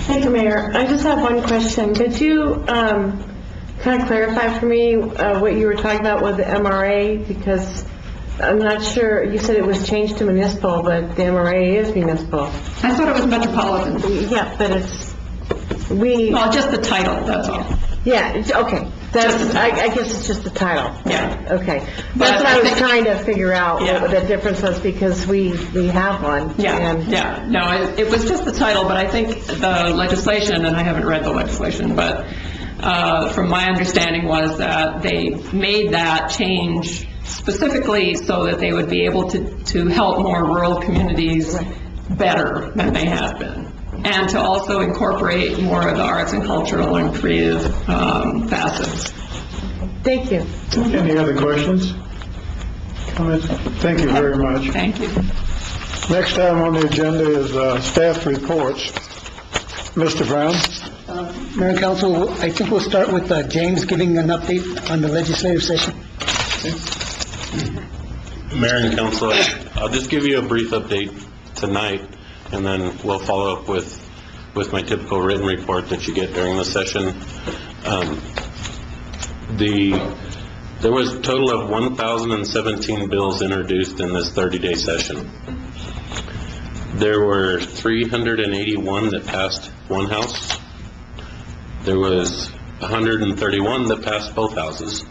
[SPEAKER 3] Thank you, Mayor. I just have one question. Could you kind of clarify for me what you were talking about with the MRA? Because I'm not sure, you said it was changed to municipal, but the MRA is municipal.
[SPEAKER 12] I thought it was metropolitan.
[SPEAKER 3] Yeah, but it's,
[SPEAKER 12] Well, just the title, that's all.
[SPEAKER 3] Yeah, okay. That's, I guess it's just the title.
[SPEAKER 12] Yeah.
[SPEAKER 3] Okay. That's what I was trying to figure out, what the difference was, because we have one.
[SPEAKER 12] Yeah. No, it was just the title, but I think the legislation, and I haven't read the legislation, but from my understanding was that they made that change specifically so that they would be able to help more rural communities better than they have been, and to also incorporate more of the arts and cultural and creative facets.
[SPEAKER 3] Thank you.
[SPEAKER 1] Any other questions? Comments? Thank you very much.
[SPEAKER 12] Thank you.
[SPEAKER 1] Next item on the agenda is staff reports. Mr. Brown?
[SPEAKER 13] Mayor and Council, I think we'll start with James giving an update on the legislative session.
[SPEAKER 11] Mayor and Council, I'll just give you a brief update tonight, and then we'll follow up with my typical written report that you get during the session. There was a total of 1,017 bills introduced in this 30-day session. There were 381 that passed one house. There was 131 that passed both houses.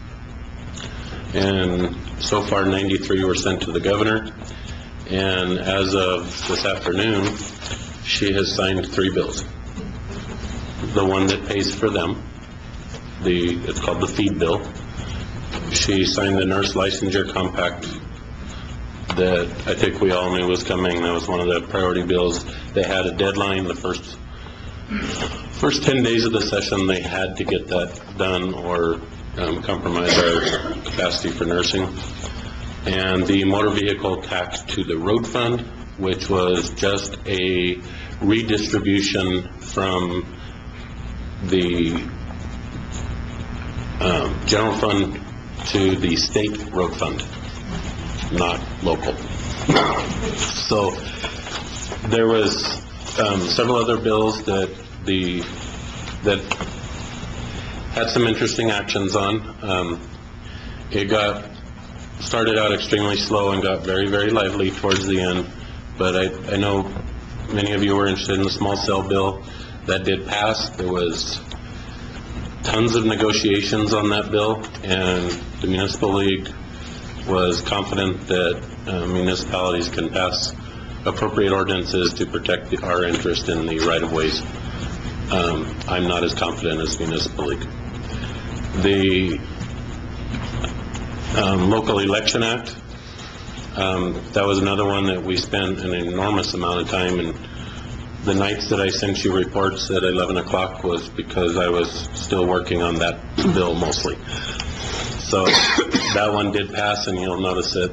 [SPEAKER 11] And so far, 93 were sent to the governor. And as of this afternoon, she has signed 3 bills. The one that pays for them, it's called the feed bill. She signed the nurse licensure compact that I think we all knew was coming. That was one of the priority bills. They had a deadline. The first 10 days of the session, they had to get that done or compromise our capacity for nursing. And the motor vehicle tax to the road fund, which was just a redistribution from the general fund to the state road fund, not local. So there was several other bills that had some interesting actions on. It started out extremely slow and got very, very lively towards the end, but I know many of you were interested in the small cell bill. That did pass. There was tons of negotiations on that bill, and the Municipal League was confident that municipalities can pass appropriate ordinances to protect our interest in the right-of-ways. I'm not as confident as Municipal League. The Local Election Act, that was another one that we spent an enormous amount of time, and the nights that I sent you reports at 11 o'clock was because I was still working on that bill mostly. So that one did pass, and you'll notice that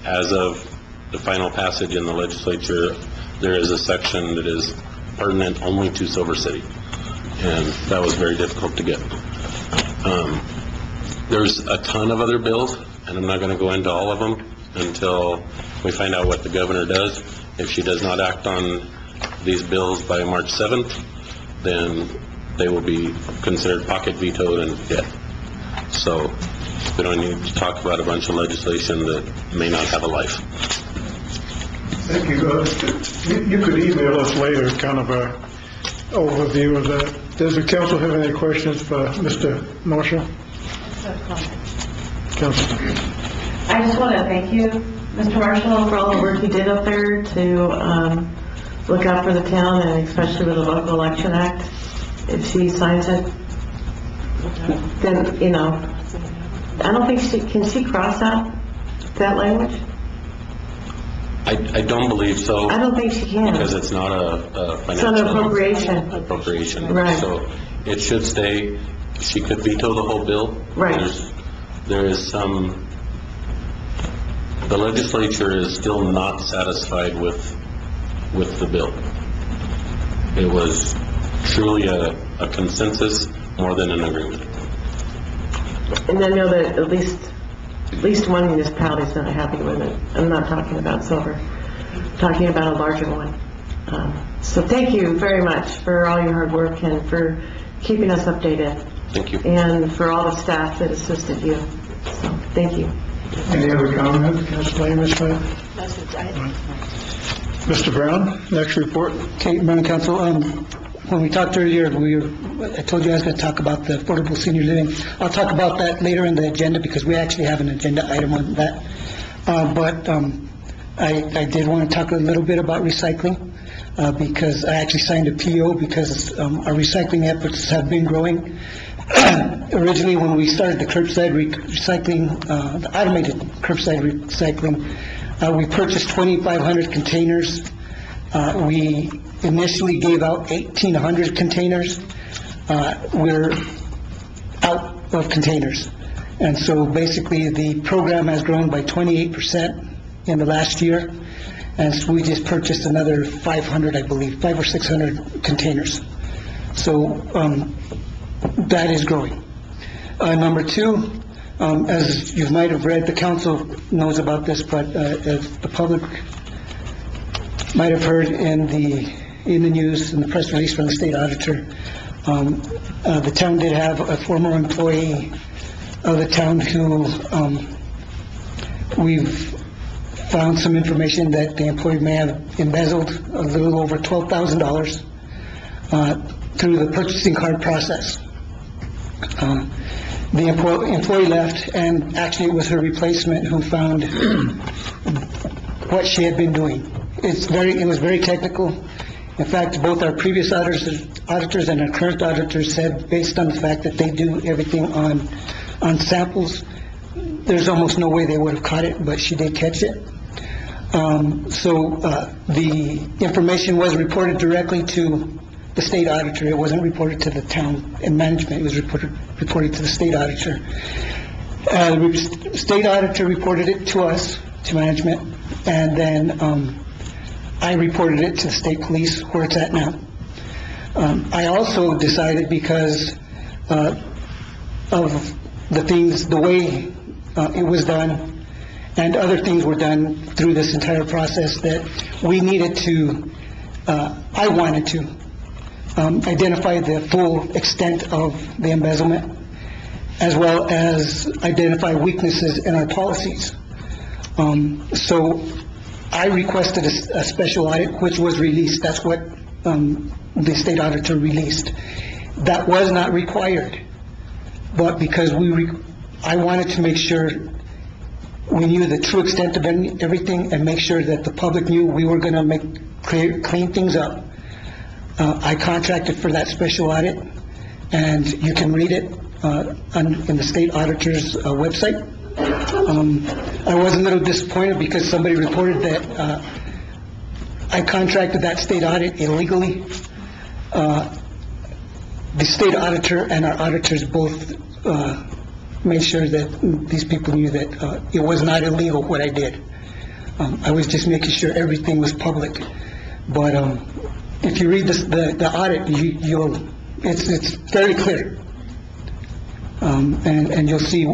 [SPEAKER 11] as of the final passage in the legislature, there is a section that is pertinent only to Silver City, and that was very difficult to get. There's a ton of other bills, and I'm not going to go into all of them until we find out what the governor does. If she does not act on these bills by March 7th, then they will be considered pocket vetoed and dead. So we don't need to talk about a bunch of legislation that may not have a life.
[SPEAKER 1] Thank you. You could email us later kind of a overview of that. Does the council have any questions for Mr. Marshall? Council.
[SPEAKER 3] I just want to thank you, Mr. Marshall, for all the work you did up there to look out for the town, and especially with the Local Election Act. If she signs it, then, you know, I don't think can she cross out that language?
[SPEAKER 11] I don't believe so.
[SPEAKER 3] I don't think she can.
[SPEAKER 11] Because it's not a financial...
[SPEAKER 3] It's not an
[SPEAKER 11] appropriation.
[SPEAKER 3] Right.
[SPEAKER 11] So it should stay. She could veto the whole bill.
[SPEAKER 3] Right.
[SPEAKER 11] There is some... The legislature is still not satisfied with the bill. It was truly a consensus more than an agreement.
[SPEAKER 3] And I know that at least one municipality is not happy with it. I'm not talking about Silver. I'm talking about a larger one. So thank you very much for all your hard work and for keeping us updated.
[SPEAKER 11] Thank you.
[SPEAKER 3] And for all the staff that assisted you. So thank you.
[SPEAKER 1] Any other comments? Councilor Amos? Mr. Brown, next report.
[SPEAKER 13] Okay, Madam Council, when we talked earlier, I told you I was going to talk about the affordable senior living. I'll talk about that later in the agenda because we actually have an agenda item on that. But I did want to talk a little bit about recycling because I actually signed a PO because our recycling efforts have been growing. Originally, when we started the curbside recycling, the automated curbside recycling, we purchased 2,500 containers. We initially gave out 1,800 containers. We're out of containers. And so basically the program has grown by 28% in the last year. And so we just purchased another 500, I believe, 500 or 600 containers. So that is growing. Number two, as you might have read, the council knows about this, but as the public might have heard in the news, in the press release from the state auditor, the town did have a former employee of the town who we've found some information that the employee may have embezzled a little over $12,000 through the purchasing card process. The employee left, and actually it was her replacement who found what she had been doing. It was very technical. In fact, both our previous auditors and our current auditors said, based on the fact that they do everything on samples, there's almost no way they would have caught it, but she did catch it. So the information was reported directly to the state auditor. It wasn't reported to the town and management. It was reported to the state auditor. The state auditor reported it to us, to management, and then I reported it to the state police, where it's at now. I also decided, because of the way it was done, and other things were done through this entire process, that we needed to, I wanted to, identify the full extent of the embezzlement, as well as identify weaknesses in our policies. So I requested a special audit, which was released. That's what the state auditor released. That was not required, but because I wanted to make sure we knew the true extent of everything and make sure that the public knew we were going to clean things up. I contracted for that special audit, and you can read it in the state auditor's website. I was a little disappointed because somebody reported that I contracted that state audit illegally. The state auditor and our auditors both made sure that these people knew that it was not illegal what I did. I was just making sure everything was public. But if you read the audit, it's very clear. And you'll see.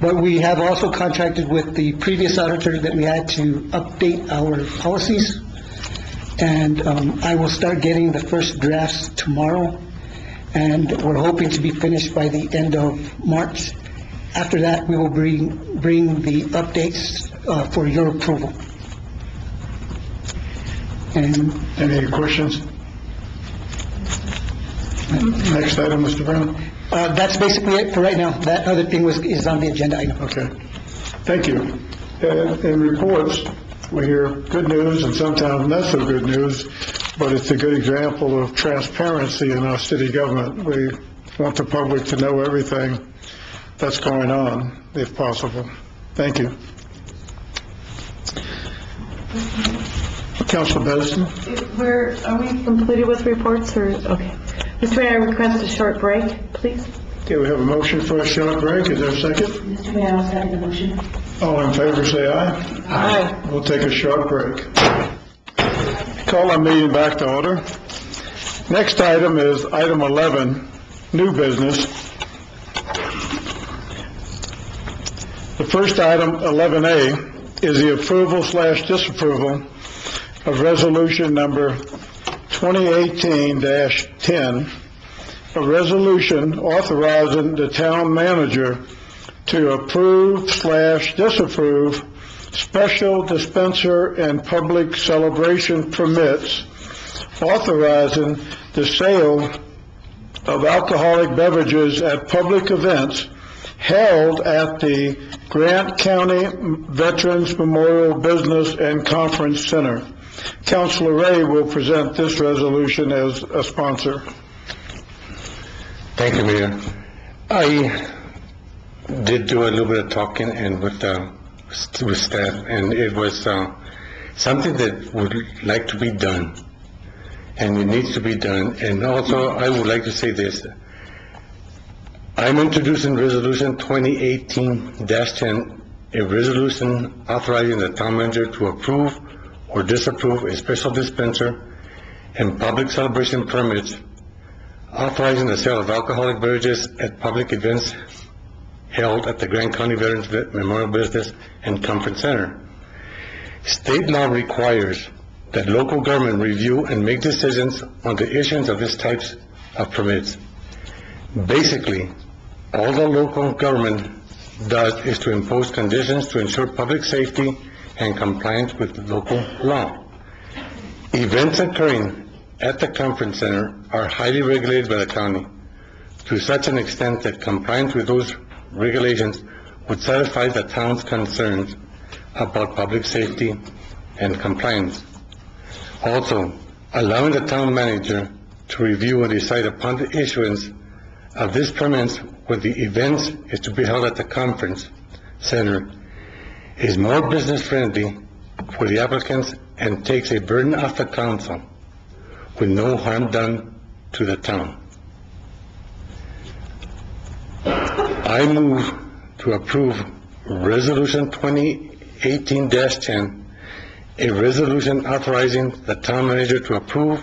[SPEAKER 13] But we have also contracted with the previous auditor that we had to update our policies. And I will start getting the first drafts tomorrow. And we're hoping to be finished by the end of March. After that, we will bring the updates for your approval. And
[SPEAKER 1] Any questions? Next item, Mr. Brown.
[SPEAKER 13] that's basically it for right now. That other thing is on the agenda item.
[SPEAKER 1] Okay. Thank you. In reports, we hear good news and sometimes not so good news, but it's a good example of transparency in our city government. We want the public to know everything that's going on, if possible. Thank you. Councilor Benson?
[SPEAKER 3] Are we completed with reports, or, okay. Mr. Mayor, I request a short break, please.
[SPEAKER 1] Okay, we have a motion for a short break. Is there a second?
[SPEAKER 9] Mr. Mayor, I'll second the motion.
[SPEAKER 1] All in favor, say aye.
[SPEAKER 3] Aye.
[SPEAKER 1] We'll take a short break. Call our meeting back to order. Next item is item 11, new business. The first item, 11A, is the approval/disapproval of resolution number 2018-10, a resolution authorizing the town manager to approve/disapprove special dispenser and public celebration permits, authorizing the sale of alcoholic beverages at public events held at the Grant County Veterans Memorial Business and Conference Center. Councilor Ray will present this resolution as a sponsor.
[SPEAKER 7] Thank you, Mayor. I did do a little bit of talking and with staff, and it was something that would like to be done, and it needs to be done. And also, I would like to say this. I'm introducing Resolution 2018-10, a resolution authorizing the town manager to approve or disapprove a special dispenser and public celebration permits, authorizing the sale of alcoholic beverages at public events held at the Grant County Veterans Memorial Business and Conference Center. State law requires that local government review and make decisions on the issuance of these types of permits. Basically, all the local government does is to impose conditions to ensure public safety and compliance with local law. Events occurring at the conference center are highly regulated by the county, to such an extent that compliance with those regulations would satisfy the town's concerns about public safety and compliance. Also, allowing the town manager to review and decide upon the issuance of these permits when the events is to be held at the conference center is more business friendly for the applicants and takes a burden off the council with no harm done to the town. I move to approve Resolution 2018-10, a resolution authorizing the town manager to approve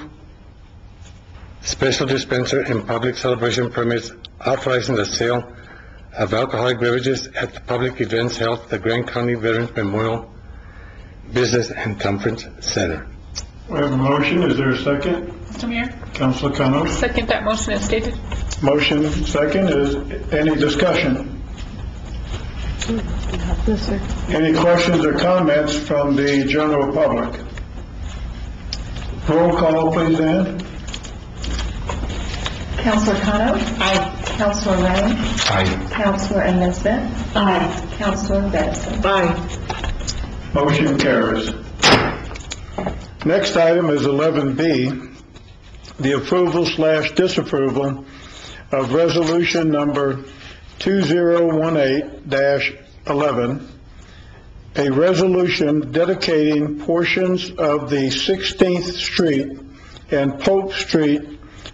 [SPEAKER 7] special dispenser and public celebration permits, authorizing the sale of alcoholic beverages at the public events held at the Grant County Veterans Memorial Business and Conference Center.
[SPEAKER 1] We have a motion. Is there a second?
[SPEAKER 5] Mr. Mayor,
[SPEAKER 1] Councilor Cano?
[SPEAKER 5] second that motion as stated.
[SPEAKER 1] Motion second. Is any discussion?
[SPEAKER 3] Yes, sir.
[SPEAKER 1] Any questions or comments from the general public? Roll call, please, Ann.
[SPEAKER 2] Councilor Kano? Aye. Councilor Ray?
[SPEAKER 7] Aye.
[SPEAKER 2] Counselor Emmanuel. Aye. Counselor Benson.
[SPEAKER 3] Aye.
[SPEAKER 1] Motion carries. Next item is 11B, the approval/disapproval of resolution number 2018-11, a resolution dedicating portions of the 16th Street and Pope Street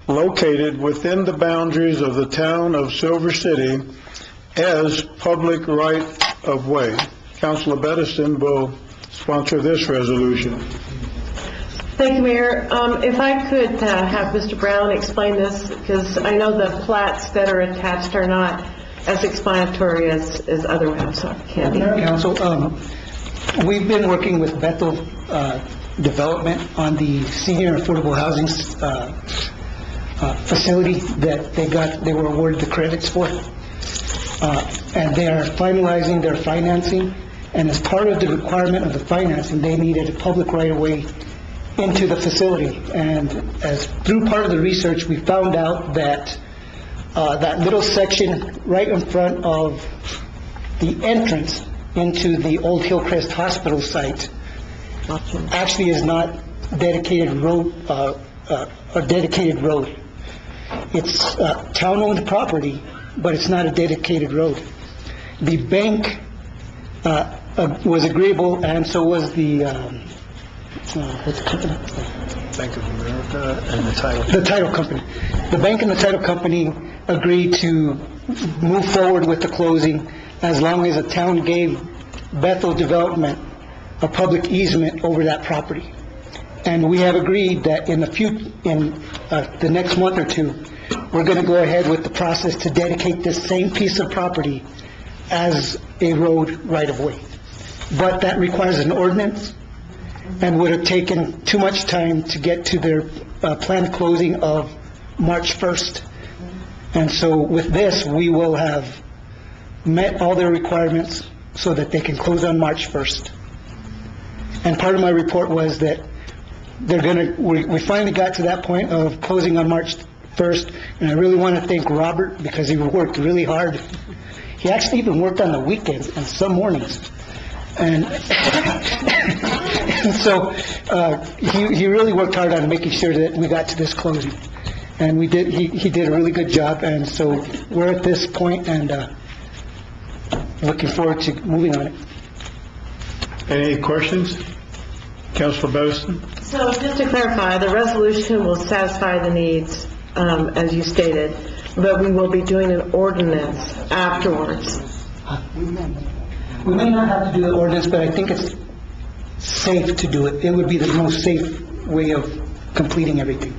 [SPEAKER 1] located within the boundaries of the town of Silver City as public right-of-way. Councilor Bedeston will sponsor this resolution.
[SPEAKER 3] Thank you, Mayor. If I could have Mr. Brown explain this, because I know the plats that are attached are not as explanatory as other ones, so can be.
[SPEAKER 13] Council, we've been working with Bethel Development on the senior affordable housing facility that they were awarded the credits for. And they are finalizing their financing, and as part of the requirement of the financing, they needed a public right-of-way into the facility. And as through part of the research, we found out that that little section right in front of the entrance into the Old Hillcrest Hospital site actually is not dedicated road, a dedicated road. It's town-owned property, but it's not a dedicated road. The bank was agreeable, and so was the what's the company?
[SPEAKER 1] Bank of America and the
[SPEAKER 13] title company. The bank and the title company agreed to move forward with the closing as long as the town gave Bethel Development a public easement over that property. And we have agreed that in the next month or two, we're going to go ahead with the process to dedicate this same piece of property as a road right-of-way. But that requires an ordinance and would have taken too much time to get to their planned closing of March 1st. And so with this, we will have met all their requirements so that they can close on March 1st. And part of my report was that we finally got to that point of closing on March 1st, and I really want to thank Robert because he worked really hard. He actually even worked on the weekends and some mornings. And, and so he really worked hard on making sure that we got to this closing. And we did. He did a really good job, and so we're at this point and looking forward to moving on it.
[SPEAKER 1] Any questions? Councilor Bedeston?
[SPEAKER 3] So just to clarify, the resolution will satisfy the needs, as you stated, but we will be doing an ordinance afterwards.
[SPEAKER 13] We may not have to do the ordinance, but I think it's safe to do it. It would be the most safe way of completing everything.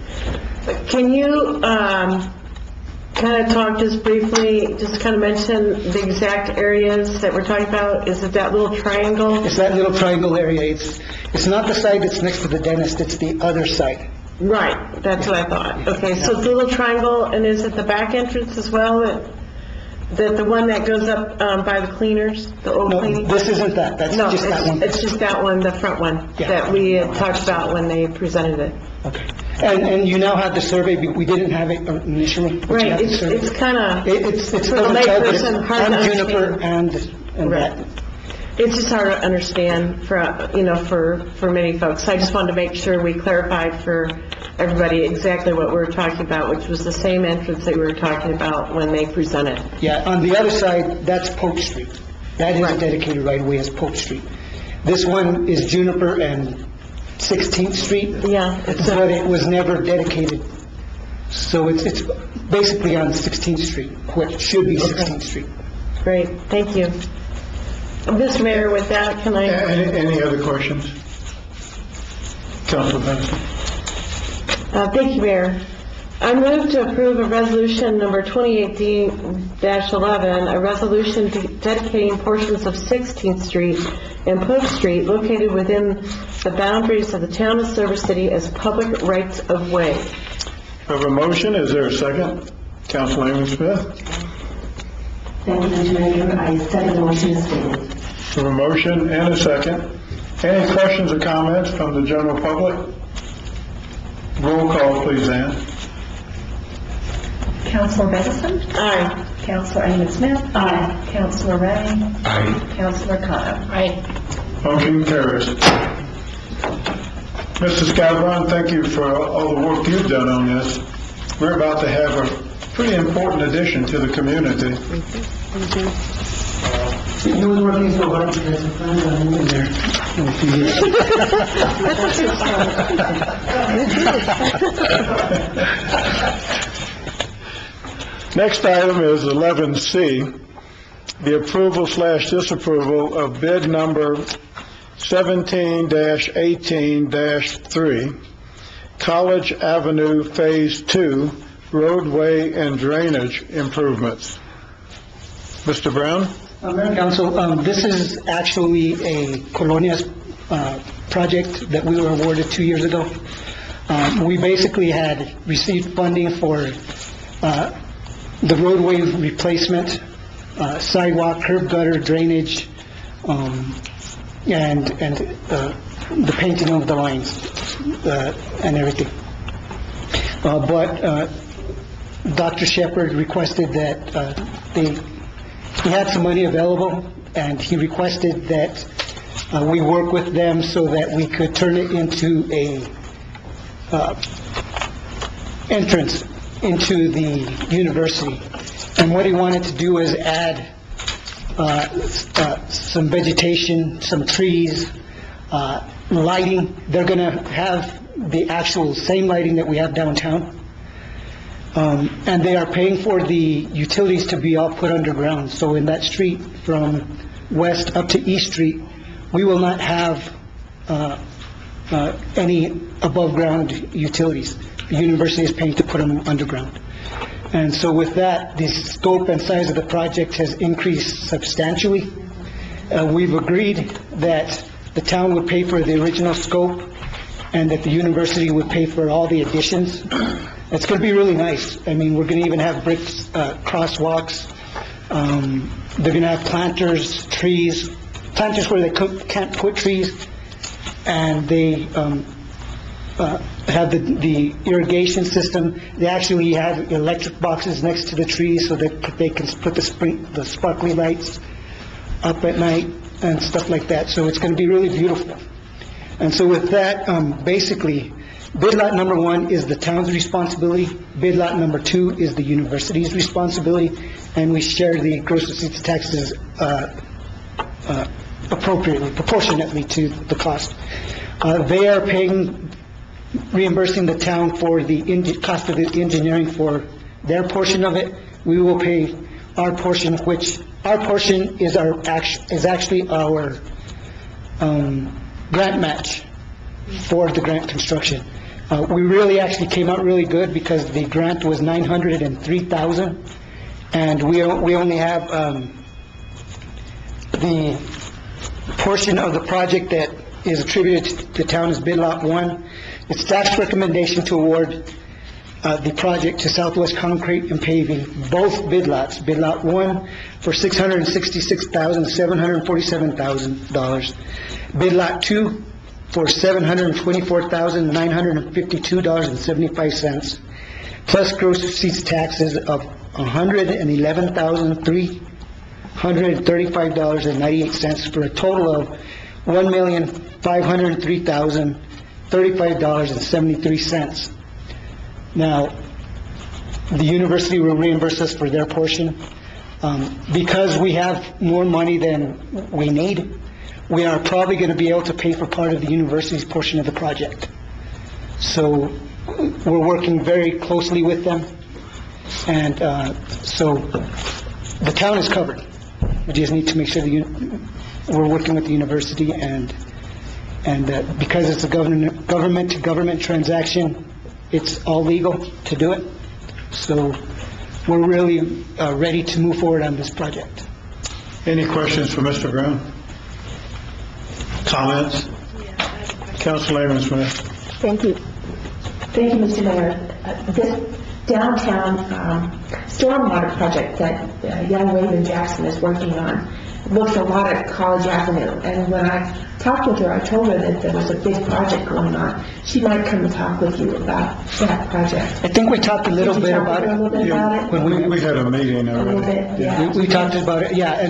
[SPEAKER 3] Can you kind of talk just briefly, just kind of mention the exact areas that we're talking about? Is it that little triangle?
[SPEAKER 13] It's that little triangle area. It's not the side that's next to the dentist, it's the other side.
[SPEAKER 3] Right, that's what I thought. Okay, so it's the little triangle, and is it the back entrance as well? That the one that goes up by the cleaners, the old cleaning?
[SPEAKER 13] No, this isn't that. That's just that one.
[SPEAKER 3] It's just that one, the front one, that we had talked about when they presented it.
[SPEAKER 13] Okay. And you now have the survey. We didn't have it initially.
[SPEAKER 3] Right, it's kind of,
[SPEAKER 13] it's
[SPEAKER 3] for the layperson, hard to understand.
[SPEAKER 13] Juniper and
[SPEAKER 3] right.
[SPEAKER 13] that.
[SPEAKER 3] It's just hard to understand for many folks. I just wanted to make sure we clarified for everybody exactly what we were talking about, which was the same entrance that we were talking about when they presented.
[SPEAKER 13] Yeah, on the other side, that's Pope Street. That is
[SPEAKER 3] right.
[SPEAKER 13] Dedicated right away as Pope Street. This one is Juniper and 16th Street.
[SPEAKER 3] Yeah.
[SPEAKER 13] But it was never dedicated. So it's basically on 16th Street, which should be 16th Street.
[SPEAKER 3] Great, thank you. Mr. Mayor, with that, can I...
[SPEAKER 1] Any other questions? Councilor Benson?
[SPEAKER 3] Thank you, Mayor. I move to approve a resolution number 2018-11, a resolution dedicating portions of 16th Street and Pope Street located within the boundaries of the town of Silver City as public rights of way.
[SPEAKER 1] I have a motion. Is there a second? Councilor Amy Smith?
[SPEAKER 9] Thank you, Mr. Mayor. I second the motion as stated.
[SPEAKER 1] I have a motion and a second. Any questions or comments from the general public? Roll call, please, Ann.
[SPEAKER 2] Councilor Bedison?
[SPEAKER 3] Aye.
[SPEAKER 2] Councilor Amon Smith? Aye. Councilor Ray?
[SPEAKER 7] Aye.
[SPEAKER 2] Councilor Kano?
[SPEAKER 6] Aye.
[SPEAKER 1] Motion carries. Mr. Scalabron, thank you for all the work you've done on this. We're about to have a pretty important addition to the community.
[SPEAKER 13] He was working so hard to get some plans on in there. In a few years.
[SPEAKER 1] Next item is 11C, the approval/disapproval of bid number 17-18-3, College Avenue Phase 2 roadway and drainage improvements. Mr. Brown?
[SPEAKER 13] Mayor, Council, this is actually a Colonias project that we were awarded 2 years ago. We basically had received funding for the roadway replacement, sidewalk, curb gutter, drainage, and the painting of the lines and everything. But Dr. Shepard requested that he had some money available, and he requested that we work with them so that we could turn it into a entrance into the university. And what he wanted to do is add some vegetation, some trees, lighting. They're going to have the actual same lighting that we have downtown. And they are paying for the utilities to be all put underground. So in that street from West up to East Street, we will not have any above-ground utilities. The university is paying to put them underground. And so with that, the scope and size of the project has increased substantially. We've agreed that the town would pay for the original scope and that the university would pay for all the additions. It's going to be really nice. I mean, we're going to even have bricks, crosswalks. They're going to have planters, trees, planters where they can't put trees, and they have the irrigation system. They actually have electric boxes next to the trees so that they can put the sparkly lights up at night and stuff like that. So it's going to be really beautiful. And so with that, basically, bid lot number 1 is the town's responsibility. Bid lot number 2 is the university's responsibility, and we share the gross receipts taxes appropriately, proportionately to the cost. They are reimbursing the town for the cost of the engineering for their portion of it. We will pay our portion, which our portion is actually our grant match for the grant construction. We really actually came out really good because the grant was $903,000, and we only have the portion of the project that is attributed to the town as bid lot 1. It's staff's recommendation to award the project to Southwest Concrete and Paving, both bid lots. Bid lot 1 for $666,747,000. Bid lot 2 for $724,952.75, plus gross receipts taxes of $111,335.98 for a total of $1,503,035.73. Now, the university will reimburse us for their portion. Because we have more money than we need, we are probably going to be able to pay for part of the university's portion of the project. So we're working very closely with them, and so the town is covered. We just need to make sure we're working with the university, and because it's a government-to-government transaction, it's all legal to do it. So we're really ready to move forward on this project.
[SPEAKER 1] Any questions for Mr. Brown? Comments? Councilor Amon Smith.
[SPEAKER 9] Thank you. Thank you, Mr. Mayor. This downtown stormwater project that young Raven Jackson is working on, looks a lot at College Avenue. And when I talked with her, I told her that there was a big project going on. She might come and talk with you about that project.
[SPEAKER 13] I think we talked a little bit about
[SPEAKER 9] Did you talk to her a little bit about it?
[SPEAKER 13] when
[SPEAKER 1] We had a meeting
[SPEAKER 9] A little
[SPEAKER 1] already.
[SPEAKER 9] bit, yeah.
[SPEAKER 13] we talked about it, yeah,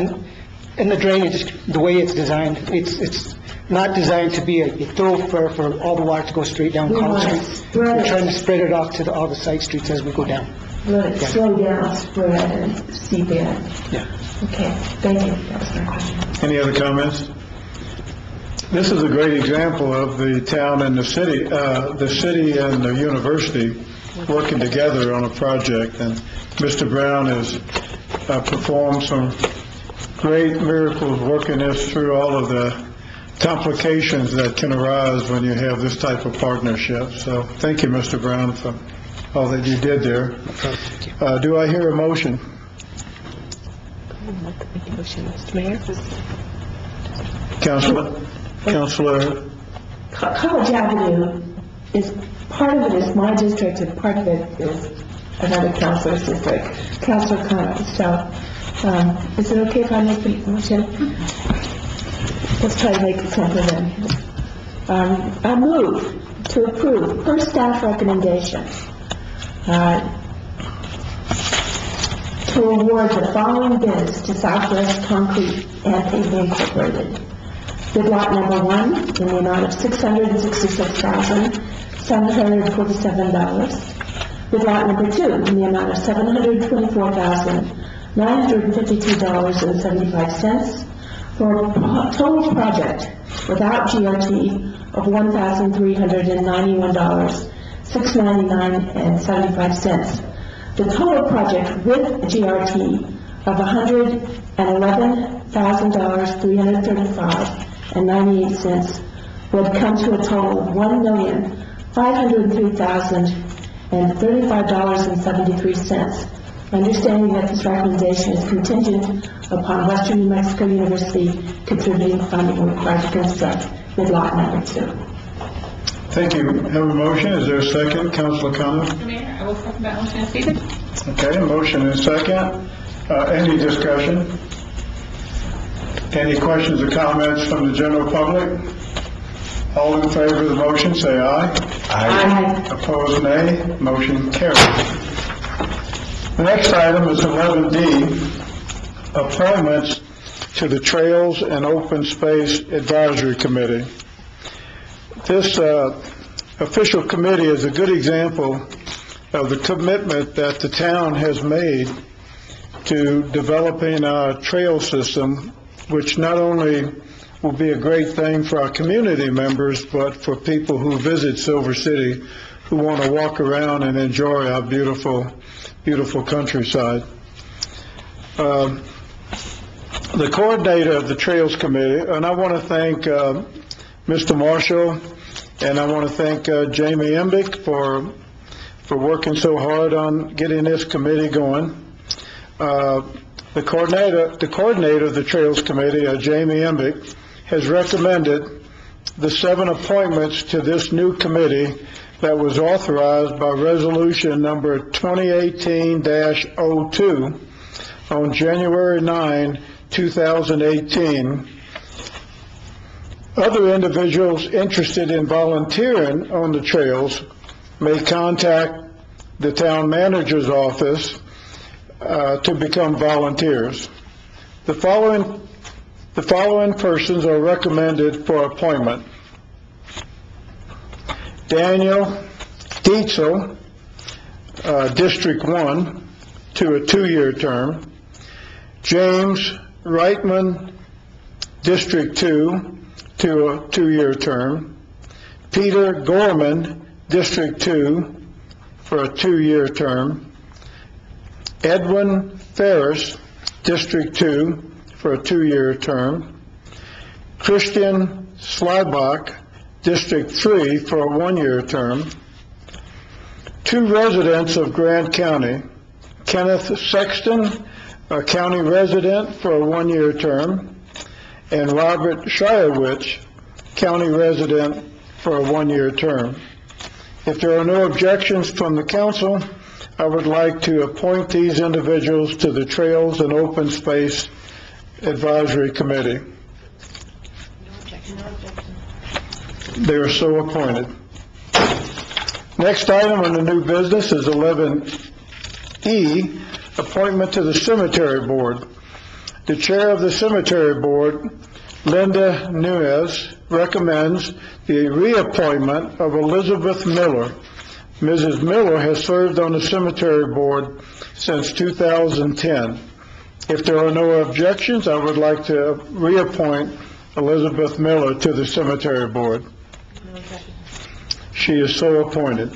[SPEAKER 13] and the drainage, the way it's designed, it's not designed to be a thoroughfare for all the water to go straight down
[SPEAKER 9] We
[SPEAKER 13] College
[SPEAKER 9] want to
[SPEAKER 13] Street.
[SPEAKER 9] spread
[SPEAKER 13] We're
[SPEAKER 9] it.
[SPEAKER 13] trying to spread it off to all the side streets as we go down.
[SPEAKER 9] Let it slow down, spread, and seep in.
[SPEAKER 13] Yeah.
[SPEAKER 9] Okay, thank you. That was my question.
[SPEAKER 1] Any other comments? This is a great example of the town and the city and the university working together on a project. And Mr. Brown has performed some great miracles working us through all of the complications that can arise when you have this type of partnership. So thank you, Mr. Brown, for all that you did there. Do I hear a motion?
[SPEAKER 3] Mr. Mayor?
[SPEAKER 1] Counselor,
[SPEAKER 9] College Avenue is, part of it is my district and part of it is another councilor's district, Councilor Kano. So, is it okay if I make the motion? Let's try to make it simple then. I move to approve per staff recommendation, to award the following bids to Southwest Concrete and Paving Incorporated. Bid lot number 1 in the amount of $666,747. Bid lot number 2 in the amount of $724,952.75 for a total project without GRT of $1,391.699.75. The total project with GRT of $111,335.98 would come to a total of $1,503,035.73. Understanding that this recommendation is contingent upon Western New Mexico University contributing funding required to construct bid lot number 2.
[SPEAKER 1] thank you. Have a motion. Is there a second? Councilor Kano?
[SPEAKER 5] Mr. Mayor, I will second that motion as stated.
[SPEAKER 1] Okay, motion and second. Any discussion? Any questions or comments from the general public? All in favor of the motion, say aye.
[SPEAKER 9] Aye.
[SPEAKER 1] Opposed, nay. Motion carries. The next item is 11D, appointments to the Trails and Open Space Advisory Committee. This official committee is a good example of the commitment that the town has made to developing our trail system, which not only will be a great thing for our community members, but for people who visit Silver City, who want to walk around and enjoy our beautiful, beautiful countryside. The coordinator of the Trails Committee, and I want to thank Mr. Marshall, and I want to thank Jamie Embick for working so hard on getting this committee going. The coordinator of the Trails Committee, Jamie Embick, has recommended the 7 appointments to this new committee that was authorized by resolution number 2018-02 on January 9, 2018. Other individuals interested in volunteering on the trails may contact the town manager's office to become volunteers. The following persons are recommended for appointment: Daniel Dietzel, District 1, to a 2-year term. James Reitman, District 2, to a 2-year term. Peter Gorman, District 2, for a 2-year term. Edwin Ferris, District 2, for a 2-year term. Christian Slybach, District 3, for a 1-year term. 2 residents of Grant County, Kenneth Sexton, a county resident, for a 1-year term, and Robert Shirewich, county resident, for a 1-year term. If there are no objections from the council, I would like to appoint these individuals to the Trails and Open Space Advisory Committee. They are so appointed. Next item on the new business is 11E, appointment to the Cemetery Board. The Chair of the Cemetery Board, Linda Nuez, recommends the reappointment of Elizabeth Miller. Mrs. Miller has served on the Cemetery Board since 2010. If there are no objections, I would like to reappoint Elizabeth Miller to the Cemetery Board. She is so appointed.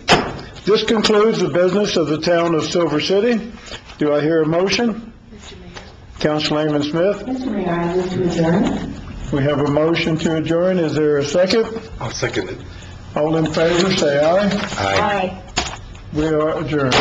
[SPEAKER 1] This concludes the business of the town of Silver City. Do I hear a motion? Councilman Smith?
[SPEAKER 9] Mr. Mayor, I move to adjourn.
[SPEAKER 1] We have a motion to adjourn. Is there a second?
[SPEAKER 7] I'll second it.
[SPEAKER 1] All in favor, say aye.
[SPEAKER 7] Aye.
[SPEAKER 1] We are adjourned.